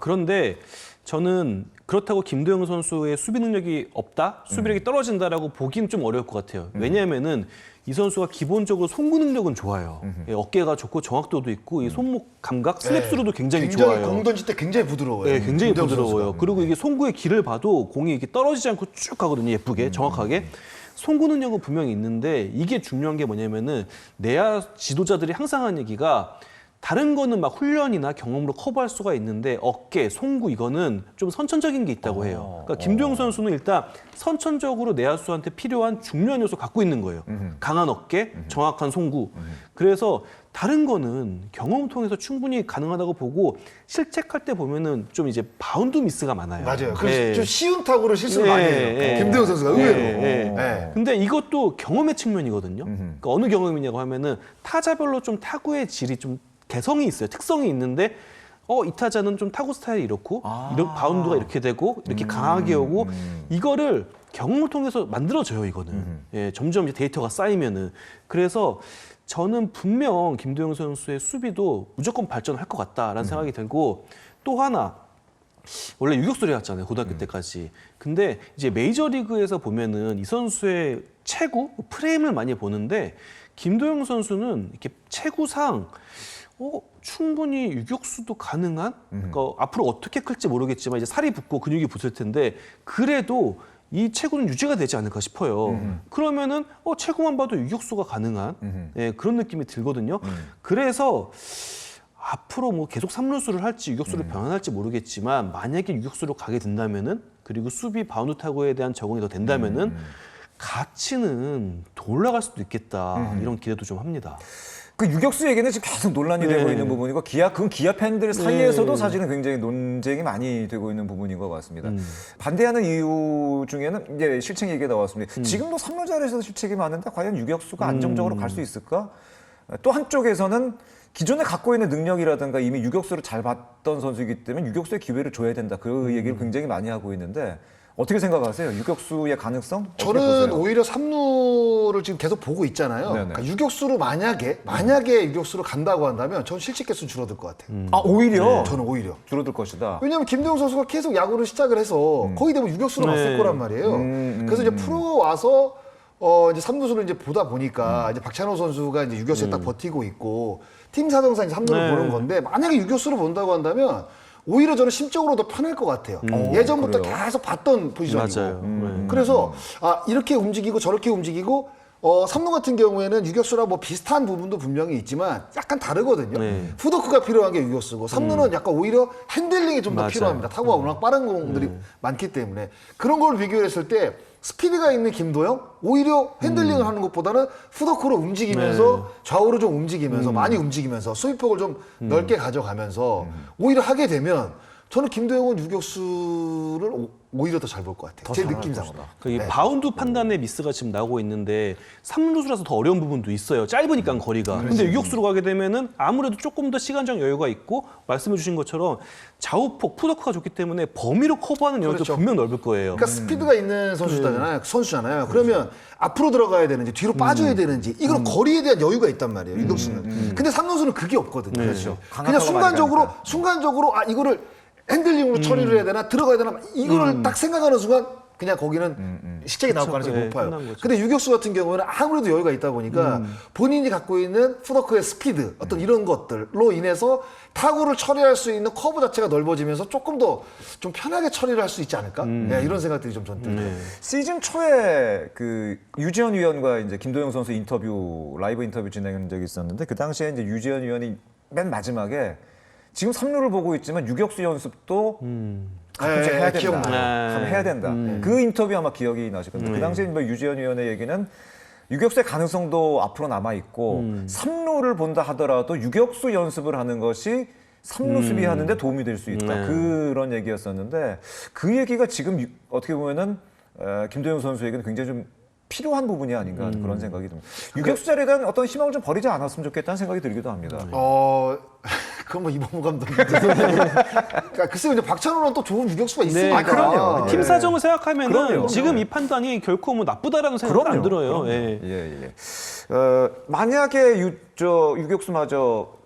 그런데 저는 그렇다고 김도영 선수의 수비 능력이 없다, 수비력이 떨어진다라고 보기는 좀 어려울 것 같아요. 왜냐하면은 이 선수가 기본적으로 송구 능력은 좋아요. 어깨가 좋고 정확도도 있고 이 손목 감각, 슬랩스루도 굉장히 좋아요.
공 던질 때 굉장히 부드러워요.
네, 굉장히
김도영
부드러워요.
선수가.
그리고 이게 송구의 길을 봐도 공이 이렇게 떨어지지 않고 쭉 가거든요. 예쁘게, 정확하게. 송구 능력은 분명히 있는데 이게 중요한 게 뭐냐면은 내야 지도자들이 항상 하는 얘기가 다른 거는 막 훈련이나 경험으로 커버할 수가 있는데 어깨, 송구 이거는 좀 선천적인 게 있다고 해요. 그러니까 김도영 선수는 일단 선천적으로 내야수한테 필요한 중요한 요소 갖고 있는 거예요. 강한 어깨, 정확한 송구. 그래서 다른 거는 경험 통해서 충분히 가능하다고 보고 실책할 때 보면은 좀 이제 바운드 미스가 많아요.
맞아요. 그래서
네.
좀 쉬운 타구를 실수를 많이 해요. 김도영 선수가 의외로. 네.
근데 이것도 경험의 측면이거든요. 그러니까 어느 경험이냐고 하면은 타자별로 좀 타구의 질이 좀 개성이 있어요. 특성이 있는데 이 타자는 좀 타구 스타일이 이렇고 이런 바운드가 이렇게 되고 이렇게 강하게 오고 이거를 경험을 통해서 만들어져요. 이거는 점점 이제 데이터가 쌓이면은 그래서 저는 분명 김도영 선수의 수비도 무조건 발전할 것 같다라는 생각이 들고 또 하나 원래 유격수를 해왔잖아요. 고등학교 때까지. 근데 이제 메이저리그에서 보면은 이 선수의 체구, 프레임을 많이 보는데 김도영 선수는 이렇게 체구상 충분히 유격수도 가능한? 그러니까 앞으로 어떻게 클지 모르겠지만 이제 살이 붙고 근육이 붙을 텐데 그래도 이 체구는 유지가 되지 않을까 싶어요. 그러면은 체구만 봐도 유격수가 가능한 그런 느낌이 들거든요. 그래서 앞으로 뭐 계속 삼루수를 할지 유격수를 변환할지 모르겠지만 만약에 유격수로 가게 된다면은 그리고 수비 바운드 타구에 대한 적응이 더 된다면은 가치는 더 올라갈 수도 있겠다 이런 기대도 좀 합니다.
그 유격수 얘기는 지금 계속 논란이 되고 있는 부분이고 그건 기아 팬들 사이에서도 사실은 굉장히 논쟁이 많이 되고 있는 부분인 것 같습니다. 반대하는 이유 중에는 이제 실책 얘기가 나왔습니다. 지금도 3루 자리에서도 실책이 많은데 과연 유격수가 안정적으로 갈 수 있을까? 또 한쪽에서는 기존에 갖고 있는 능력이라든가 이미 유격수를 잘 봤던 선수이기 때문에 유격수의 기회를 줘야 된다. 그 얘기를 굉장히 많이 하고 있는데 어떻게 생각하세요? 유격수의 가능성?
저는 오히려 3루를 지금 계속 보고 있잖아요. 그러니까 유격수로 만약에 유격수로 간다고 한다면 전 실책 개수 줄어들 것 같아요.
오히려?
저는 오히려.
줄어들 것이다.
왜냐하면 김도영 선수가 계속 야구를 시작을 해서 거의 대부분 유격수로 왔을 거란 말이에요. 그래서 이제 프로 와서 이제 3루수를 이제 보다 보니까 이제 박찬호 선수가 이제 유격수에 딱 버티고 있고 팀 사정상 이제 3루를 보는 건데 만약에 유격수로 본다고 한다면 오히려 저는 심적으로 더 편할 것 같아요. 예전부터
그래요?
계속 봤던 포지션이고.
맞아요.
그래서 이렇게 움직이고 저렇게 움직이고 3루 같은 경우에는 유격수랑 뭐 비슷한 부분도 분명히 있지만 약간 다르거든요. 후더크가 필요한 게 유격수고 3루는 약간 오히려 핸들링이 좀 더
맞아요.
필요합니다. 타구가 워낙 빠른 공들이 많기 때문에 그런 걸 비교했을 때 스피드가 있는 김도영 오히려 핸들링을 하는 것보다는 후더크로 움직이면서 좌우로 좀 움직이면서 많이 움직이면서 수비폭을 좀 넓게 가져가면서 오히려 하게 되면 저는 김도영은 유격수를 오히려 더 잘 볼 것 같아요. 제 느낌상으로.
이 바운드 판단의 미스가 지금 나오고 있는데 3루수라서 더 어려운 부분도 있어요. 짧으니까 거리가. 근데 유격수로 가게 되면은 아무래도 조금 더 시간적 여유가 있고 말씀해 주신 것처럼 좌우폭 푸더크가 좋기 때문에 범위로 커버하는 영역도
그렇죠.
분명 넓을 거예요.
그러니까 스피드가 있는 선수잖아요. 그러면 앞으로 들어가야 되는지 뒤로 빠져야 되는지 이건 거리에 대한 여유가 있단 말이에요. 유격수는. 근데 삼루수는 그게 없거든요.
그렇죠.
그냥 순간적으로 아 이거를 핸들링으로 처리를 해야 되나 들어가야 되나 이거를 딱 생각하는 순간 그냥 거기는 실책이 나올 가능성이
네,
높아요.
끝난 거죠.
근데 유격수 같은 경우는 아무래도 여유가 있다 보니까 본인이 갖고 있는 푸더크의 스피드 어떤 이런 것들로 인해서 타구를 처리할 수 있는 커브 자체가 넓어지면서 조금 더 좀 편하게 처리를 할 수 있지 않을까? 네, 이런 생각들이 좀 저는 들어요.
시즌 초에 그 유지현 위원과 이제 김도영 선수 라이브 인터뷰 진행한 적이 있었는데 그 당시에 이제 유지현 위원이 맨 마지막에 지금 3루를 보고 있지만 유격수 연습도 가끔씩 해야 된다.
기억나요.
한번 해야 된다. 그 인터뷰 아마 기억이 나실 겁니다. 그 당시에 뭐 유지현 위원의 얘기는 유격수의 가능성도 앞으로 남아 있고 3루를 본다 하더라도 유격수 연습을 하는 것이 3루 수비하는 데 도움이 될 수 있다. 그런 얘기였었는데 그 얘기가 지금 어떻게 보면은 김도영 선수에게는 굉장히 좀 필요한 부분이 아닌가 하는 그런 생각이 듭니다. 유격수 자리에 대한 어떤 희망을 좀 버리지 않았으면 좋겠다는 생각이 들기도 합니다.
그건 뭐 이범호 감독님. 그러니까 글쎄요, 이제 박찬호는 또 좋은 유격수가 있으니까.
아, 그럼요.
팀 사정을 생각하면은
그럼요.
지금 이 판단이 결코 뭐 나쁘다라는 생각은 안 들어요. 예.
예. 만약에 유격수마저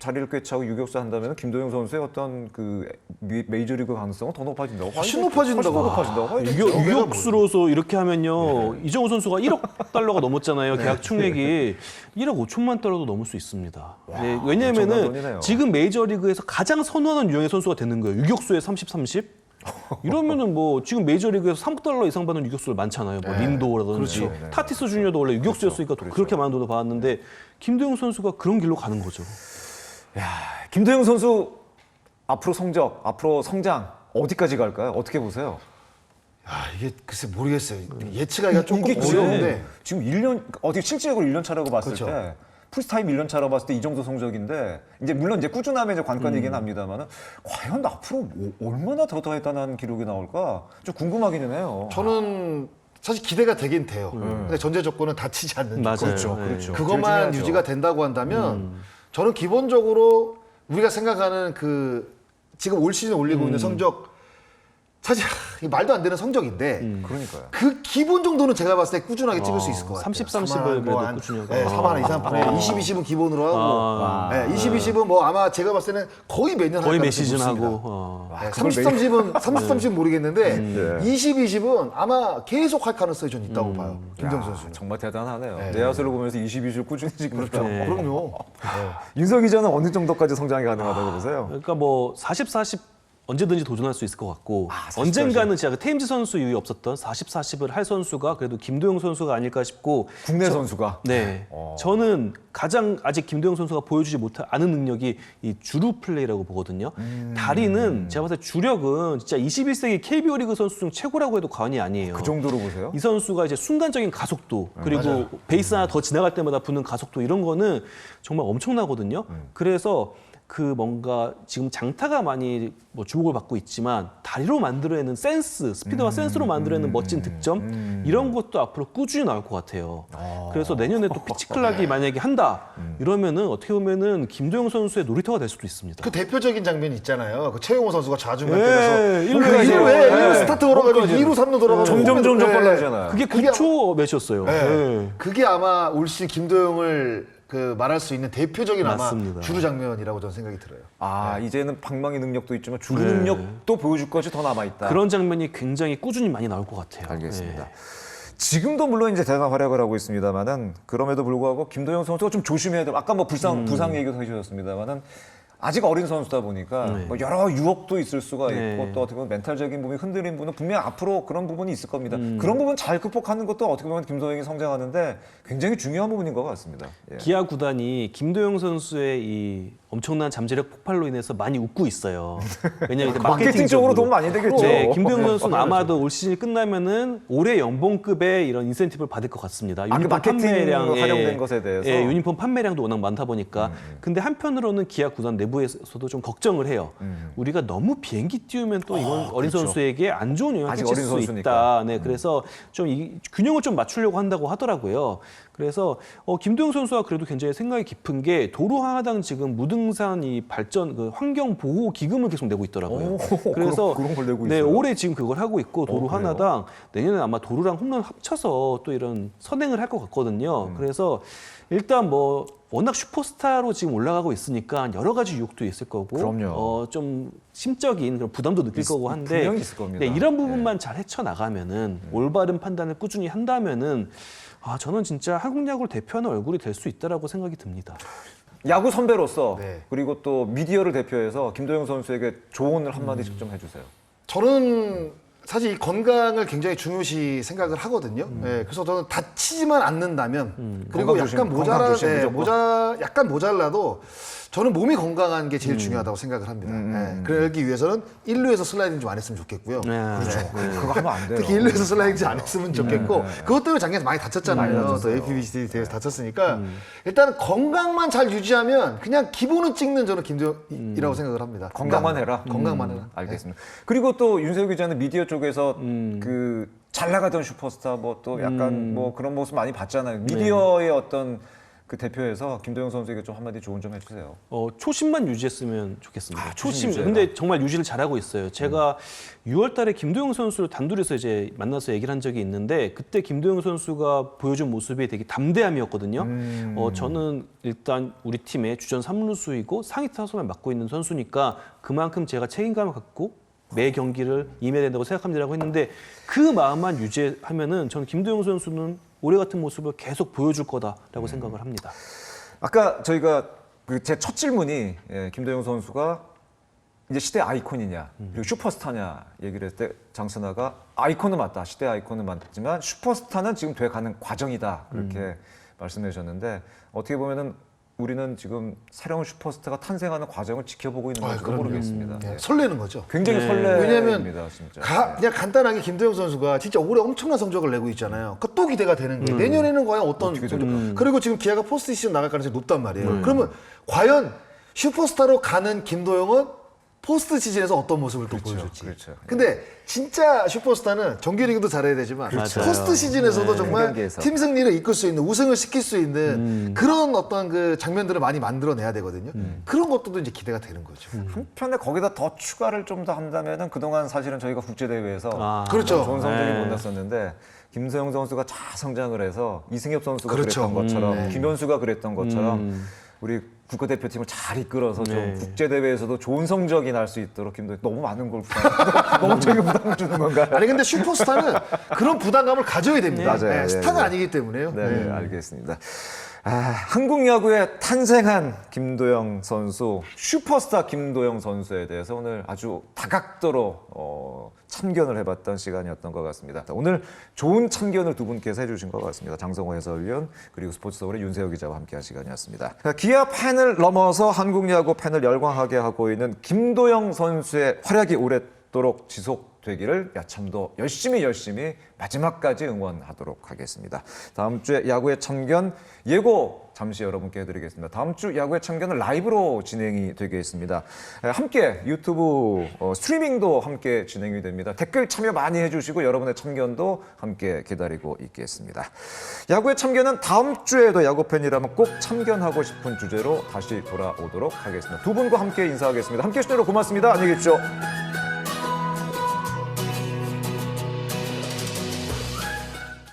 자리를 꿰차고 유격수 한다면 김도영 선수의 어떤 그 메이저리그 가능성은 더 높아진다고
훨씬 높아진다고.
봐야죠.
유격수로서 이렇게 하면요. 이정우 선수가 1억 달러가 넘었잖아요. 계약 총액이 1억 5천만 달러도 넘을 수 있습니다. 네,
엄청난
왜냐면은
돈이네요.
지금 메이저리그에서 가장 선호하는 유형의 선수가 되는 거예요. 유격수의 30-30. 이러면은 뭐 지금 메이저리그에서 3억 달러 이상 받는 유격수들 많잖아요. 뭐 린도라든지
그렇죠.
타티스 주니어도 원래 유격수였으니까 그렇게 많은 돈을 받았는데 김도영 선수가 그런 길로 가는 거죠.
김도영 선수 앞으로 성장 어디까지 갈까요? 어떻게 보세요?
이게 글쎄 모르겠어요. 예측하기가 조금
이게
어려운데.
지금 1년 어떻게 실질적으로 1년 차라고 봤을
그렇죠.
때 풀타임 1년 차라고 봤을 때 이 정도 성적인데 이제 물론 이제 꾸준함의 이제 관건이긴 합니다만은 과연 앞으로 얼마나 더 대단한 기록이 나올까 좀 궁금하기는 해요.
저는 사실 기대가 되긴 돼요. 근데 전제 조건은 다치지 않는
맞아요.
조건.
네.
그렇죠.
그것만
제일 중요하죠.
유지가 된다고 한다면 저는 기본적으로 우리가 생각하는 그 지금 올 시즌 올리고 있는 성적 사실 말도 안 되는 성적인데
그러니까요.
그 기본 정도는 제가 봤을 때 꾸준하게 찍을 수 있을 것 같아요.
30, 30을 그래도 꾸준히 하고.
4만 이상 분에 20, 20은 기본으로 하고 20, 20은 뭐 아마 제가 봤을 때는 거의 매년
거의
할
매
가능성이
시즌
높습니다.
하고.
네, 30, 30은 모르겠는데 20, 20은 아마 계속 할 가능성이 좀 있다고 봐요. 김정 선수는.
정말 대단하네요. 내야수를 보면서 22줄 꾸준히 지금 그렇죠.
그럼요.
윤석 기자는 어느 정도까지 성장이 가능하다고 보세요?
그러니까 뭐 40, 40 언제든지 도전할 수 있을 것 같고
40,
언젠가는 진짜 그 테임즈 선수 이후에 없었던 40, 40을 할 선수가 그래도 김도영 선수가 아닐까 싶고
국내 선수가
네, 저는 가장 아직 김도영 선수가 보여주지 않은 능력이 이 주루 플레이라고 보거든요. 다리는 제가 봤을 때 주력은 진짜 21세기 KBO 리그 선수 중 최고라고 해도 과언이 아니에요.
그 정도로 보세요?
이 선수가 이제 순간적인 가속도 그리고 베이스 하나 더 지나갈 때마다 붙는 가속도 이런 거는 정말 엄청나거든요. 그래서 그 뭔가 지금 장타가 많이 뭐 주목을 받고 있지만 다리로 만들어내는 센스, 스피드와 센스로 만들어내는 멋진 득점 이런 것도 앞으로 꾸준히 나올 것 같아요. 그래서 내년에 또 피치클락이 만약에 한다 이러면은 어떻게 보면은 김도영 선수의 놀이터가 될 수도 있습니다.
그 대표적인 장면이 있잖아요. 그 최용호 선수가 좌중간
네,
때려서
일루까지.
1루 스타트 걸어가지고 2루 3루 돌아가고
점점 빨라지잖아요.
그게 9초 매치였어요. 네.
그게 아마 올 시즌 김도영을 그 말할 수 있는 대표적인
맞습니다.
아마 주루 장면이라고 저는 생각이 들어요.
이제는 방망이 능력도 있지만 주루 능력도 보여줄 것이 더 남아있다.
그런 장면이 굉장히 꾸준히 많이 나올 것 같아요.
알겠습니다.
네.
지금도 물론 이제 대단한 활약을 하고 있습니다만은 그럼에도 불구하고 김도영 선수가 좀 조심해야 돼요. 아까 뭐 부상 얘기도 해주셨습니다만은 아직 어린 선수다 보니까 뭐 여러 유혹도 있을 수가 있고 또 어떻게 보면 멘탈적인 부분이 흔들린 부분은 분명 앞으로 그런 부분이 있을 겁니다. 그런 부분 잘 극복하는 것도 어떻게 보면 김도영이 성장하는데 굉장히 중요한 부분인 것 같습니다. 예.
기아 구단이 김도영 선수의 이 엄청난 잠재력 폭발로 인해서 많이 웃고 있어요. 왜냐하면 이제
마케팅적으로 돈 많이 되겠죠.
네, 김도영 선수는 아마도 올 시즌이 끝나면은 올해 연봉급의 이런 인센티브를 받을 것 같습니다.
그 마케팅 활용된 것에 대해서.
예, 유니폼 판매량도 워낙 많다 보니까. 근데 한편으로는 기아 구단 내부에서도 좀 걱정을 해요. 우리가 너무 비행기 띄우면 또 이건 어린
그렇죠.
선수에게 안 좋은 영향을
아직
끼칠
어린
수
선수니까.
있다. 네, 그래서 좀 이 균형을 좀 맞추려고 한다고 하더라고요. 그래서 김도영 선수가 그래도 굉장히 생각이 깊은 게 도로 하나당 지금 무등산 이 발전 그 환경 보호 기금을 계속 내고 있더라고요. 그래서
그런 걸 내고
네,
있어요.
올해 지금 그걸 하고 있고 도로
그래요?
하나당 내년에 아마 도로랑 홈런 합쳐서 또 이런 선행을 할 것 같거든요. 그래서 일단 뭐 워낙 슈퍼스타로 지금 올라가고 있으니까 여러 가지 유혹도 있을 거고,
그럼요.
좀 심적인 그런 부담도 느낄 거고 한데,
분명히 있을 겁니다.
네, 이런 부분만 잘 헤쳐 나가면은 올바른 판단을 꾸준히 한다면은 저는 진짜 한국 야구를 대표하는 얼굴이 될 수 있다라고 생각이 듭니다.
야구 선배로서
네.
그리고 또 미디어를 대표해서 김도영 선수에게 조언을 한마디씩 좀 해주세요.
저는 사실 이 건강을 굉장히 중요시 생각을 하거든요. 예, 그래서 저는 다치지만 않는다면 그리고
건강 조심,
약간
건강 조심, 무조건.
약간 모자라도 저는 몸이 건강한 게 제일 중요하다고 생각을 합니다. 예, 그러기 위해서는 1루에서 슬라이딩 좀 안 했으면 좋겠고요.
그렇죠.
그거 하면 안 돼요.
특히 1루에서 슬라이딩 안 했으면 좋겠고 그것 때문에 작년에 많이 다쳤잖아요. 또 APBC 대회에서 다쳤으니까 일단 건강만 잘 유지하면 그냥 기본은 찍는 저는 김도영이라고 생각을 합니다.
건강만 해라.
건강만 해라.
알겠습니다. 그리고 또 윤세호 기자는 미디어 쪽에서 그 잘 나가던 슈퍼스타 뭐 또 약간 뭐 그런 모습 많이 봤잖아요. 미디어의 어떤 그 대표에서 김도영 선수에게 좀 한마디 조언 좀 해주세요.
초심만 유지했으면 좋겠습니다.
초심 유지해라.
근데 정말 유지를 잘하고 있어요. 제가 6월달에 김도영 선수를 단둘이서 이제 만나서 얘기를 한 적이 있는데 그때 김도영 선수가 보여준 모습이 되게 담대함이었거든요. 저는 일단 우리 팀의 주전 3루수이고 상위 타선을 맡고 있는 선수니까 그만큼 제가 책임감을 갖고 매 경기를 임해야 된다고 생각합니다라고 했는데 그 마음만 유지하면은 저는 김도영 선수는 올해 같은 모습을 계속 보여줄 거다라고 생각을 합니다.
아까 저희가 제 첫 질문이 김도영 선수가 이제 시대 아이콘이냐 그리고 슈퍼스타냐 얘기를 했을 때 장선아가 아이콘은 맞다. 시대 아이콘은 맞지만 슈퍼스타는 지금 돼가는 과정이다. 그렇게 말씀해 주셨는데 어떻게 보면은 우리는 지금 새로운 슈퍼스타가 탄생하는 과정을 지켜보고 있는 건지도
그럼요.
모르겠습니다.
네, 설레는 거죠.
굉장히 설레입니다.
왜냐하면
진짜.
그냥 간단하게 김도영 선수가 진짜 올해 엄청난 성적을 내고 있잖아요. 그러니까 또 기대가 되는 거예요. 내년에는 과연 어떤 성적? 그리고 지금 기아가 포스트 시즌 나갈 가능성이 높단 말이에요. 그러면 과연 슈퍼스타로 가는 김도영은 포스트 시즌에서 어떤 모습을 또 보여줄지.
그렇죠.
근데 진짜 슈퍼스타는 정규리그도 잘해야 되지만
그렇죠.
포스트 시즌에서도 정말
경기에서.
팀 승리를 이끌 수 있는 우승을 시킬 수 있는 그런 어떤 그 장면들을 많이 만들어내야 되거든요. 그런 것도 이제 기대가 되는 거죠.
한편에 거기다 더 추가를 좀 더 한다면은 그동안 사실은 저희가 국제대회에서
그렇죠.
좋은 성적이
네.
못 났었는데 김서영 선수가 잘 성장을 해서 이승엽 선수가
그렇죠.
그랬던 것처럼
네.
김현수가 그랬던 것처럼 우리 국가대표팀을 잘 이끌어서 좀
네.
국제대회에서도 좋은 성적이 날 수 있도록 김도영 너무 많은 걸 너무 저희가 부담을 주는 건가요?
아니 근데 슈퍼스타는 그런 부담감을 가져야 됩니다.
맞아요.
네,
네,
스타가
네.
아니기 때문에요.
네, 알겠습니다. 한국 야구에 탄생한 김도영 선수, 슈퍼스타 김도영 선수에 대해서 오늘 아주 다각도로 참견을 해봤던 시간이었던 것 같습니다. 오늘 좋은 참견을 두 분께서 해주신 것 같습니다. 장성호 해설위원 그리고 스포츠서울의 윤세호 기자와 함께한 시간이었습니다. 기아 팬을 넘어서 한국 야구 팬을 열광하게 하고 있는 김도영 선수의 활약이 오랫도록 지속되기를 야참도 열심히 마지막까지 응원하도록 하겠습니다. 다음 주에 야구의 참견 예고 잠시 여러분께 해드리겠습니다. 다음 주 야구의 참견은 라이브로 진행이 되겠습니다. 함께 유튜브 스트리밍도 함께 진행이 됩니다. 댓글 참여 많이 해주시고 여러분의 참견도 함께 기다리고 있겠습니다. 야구의 참견은 다음 주에도 야구팬이라면 꼭 참견하고 싶은 주제로 다시 돌아오도록 하겠습니다. 두 분과 함께 인사하겠습니다. 함께 해주셔서 고맙습니다. 안녕히 계십시오.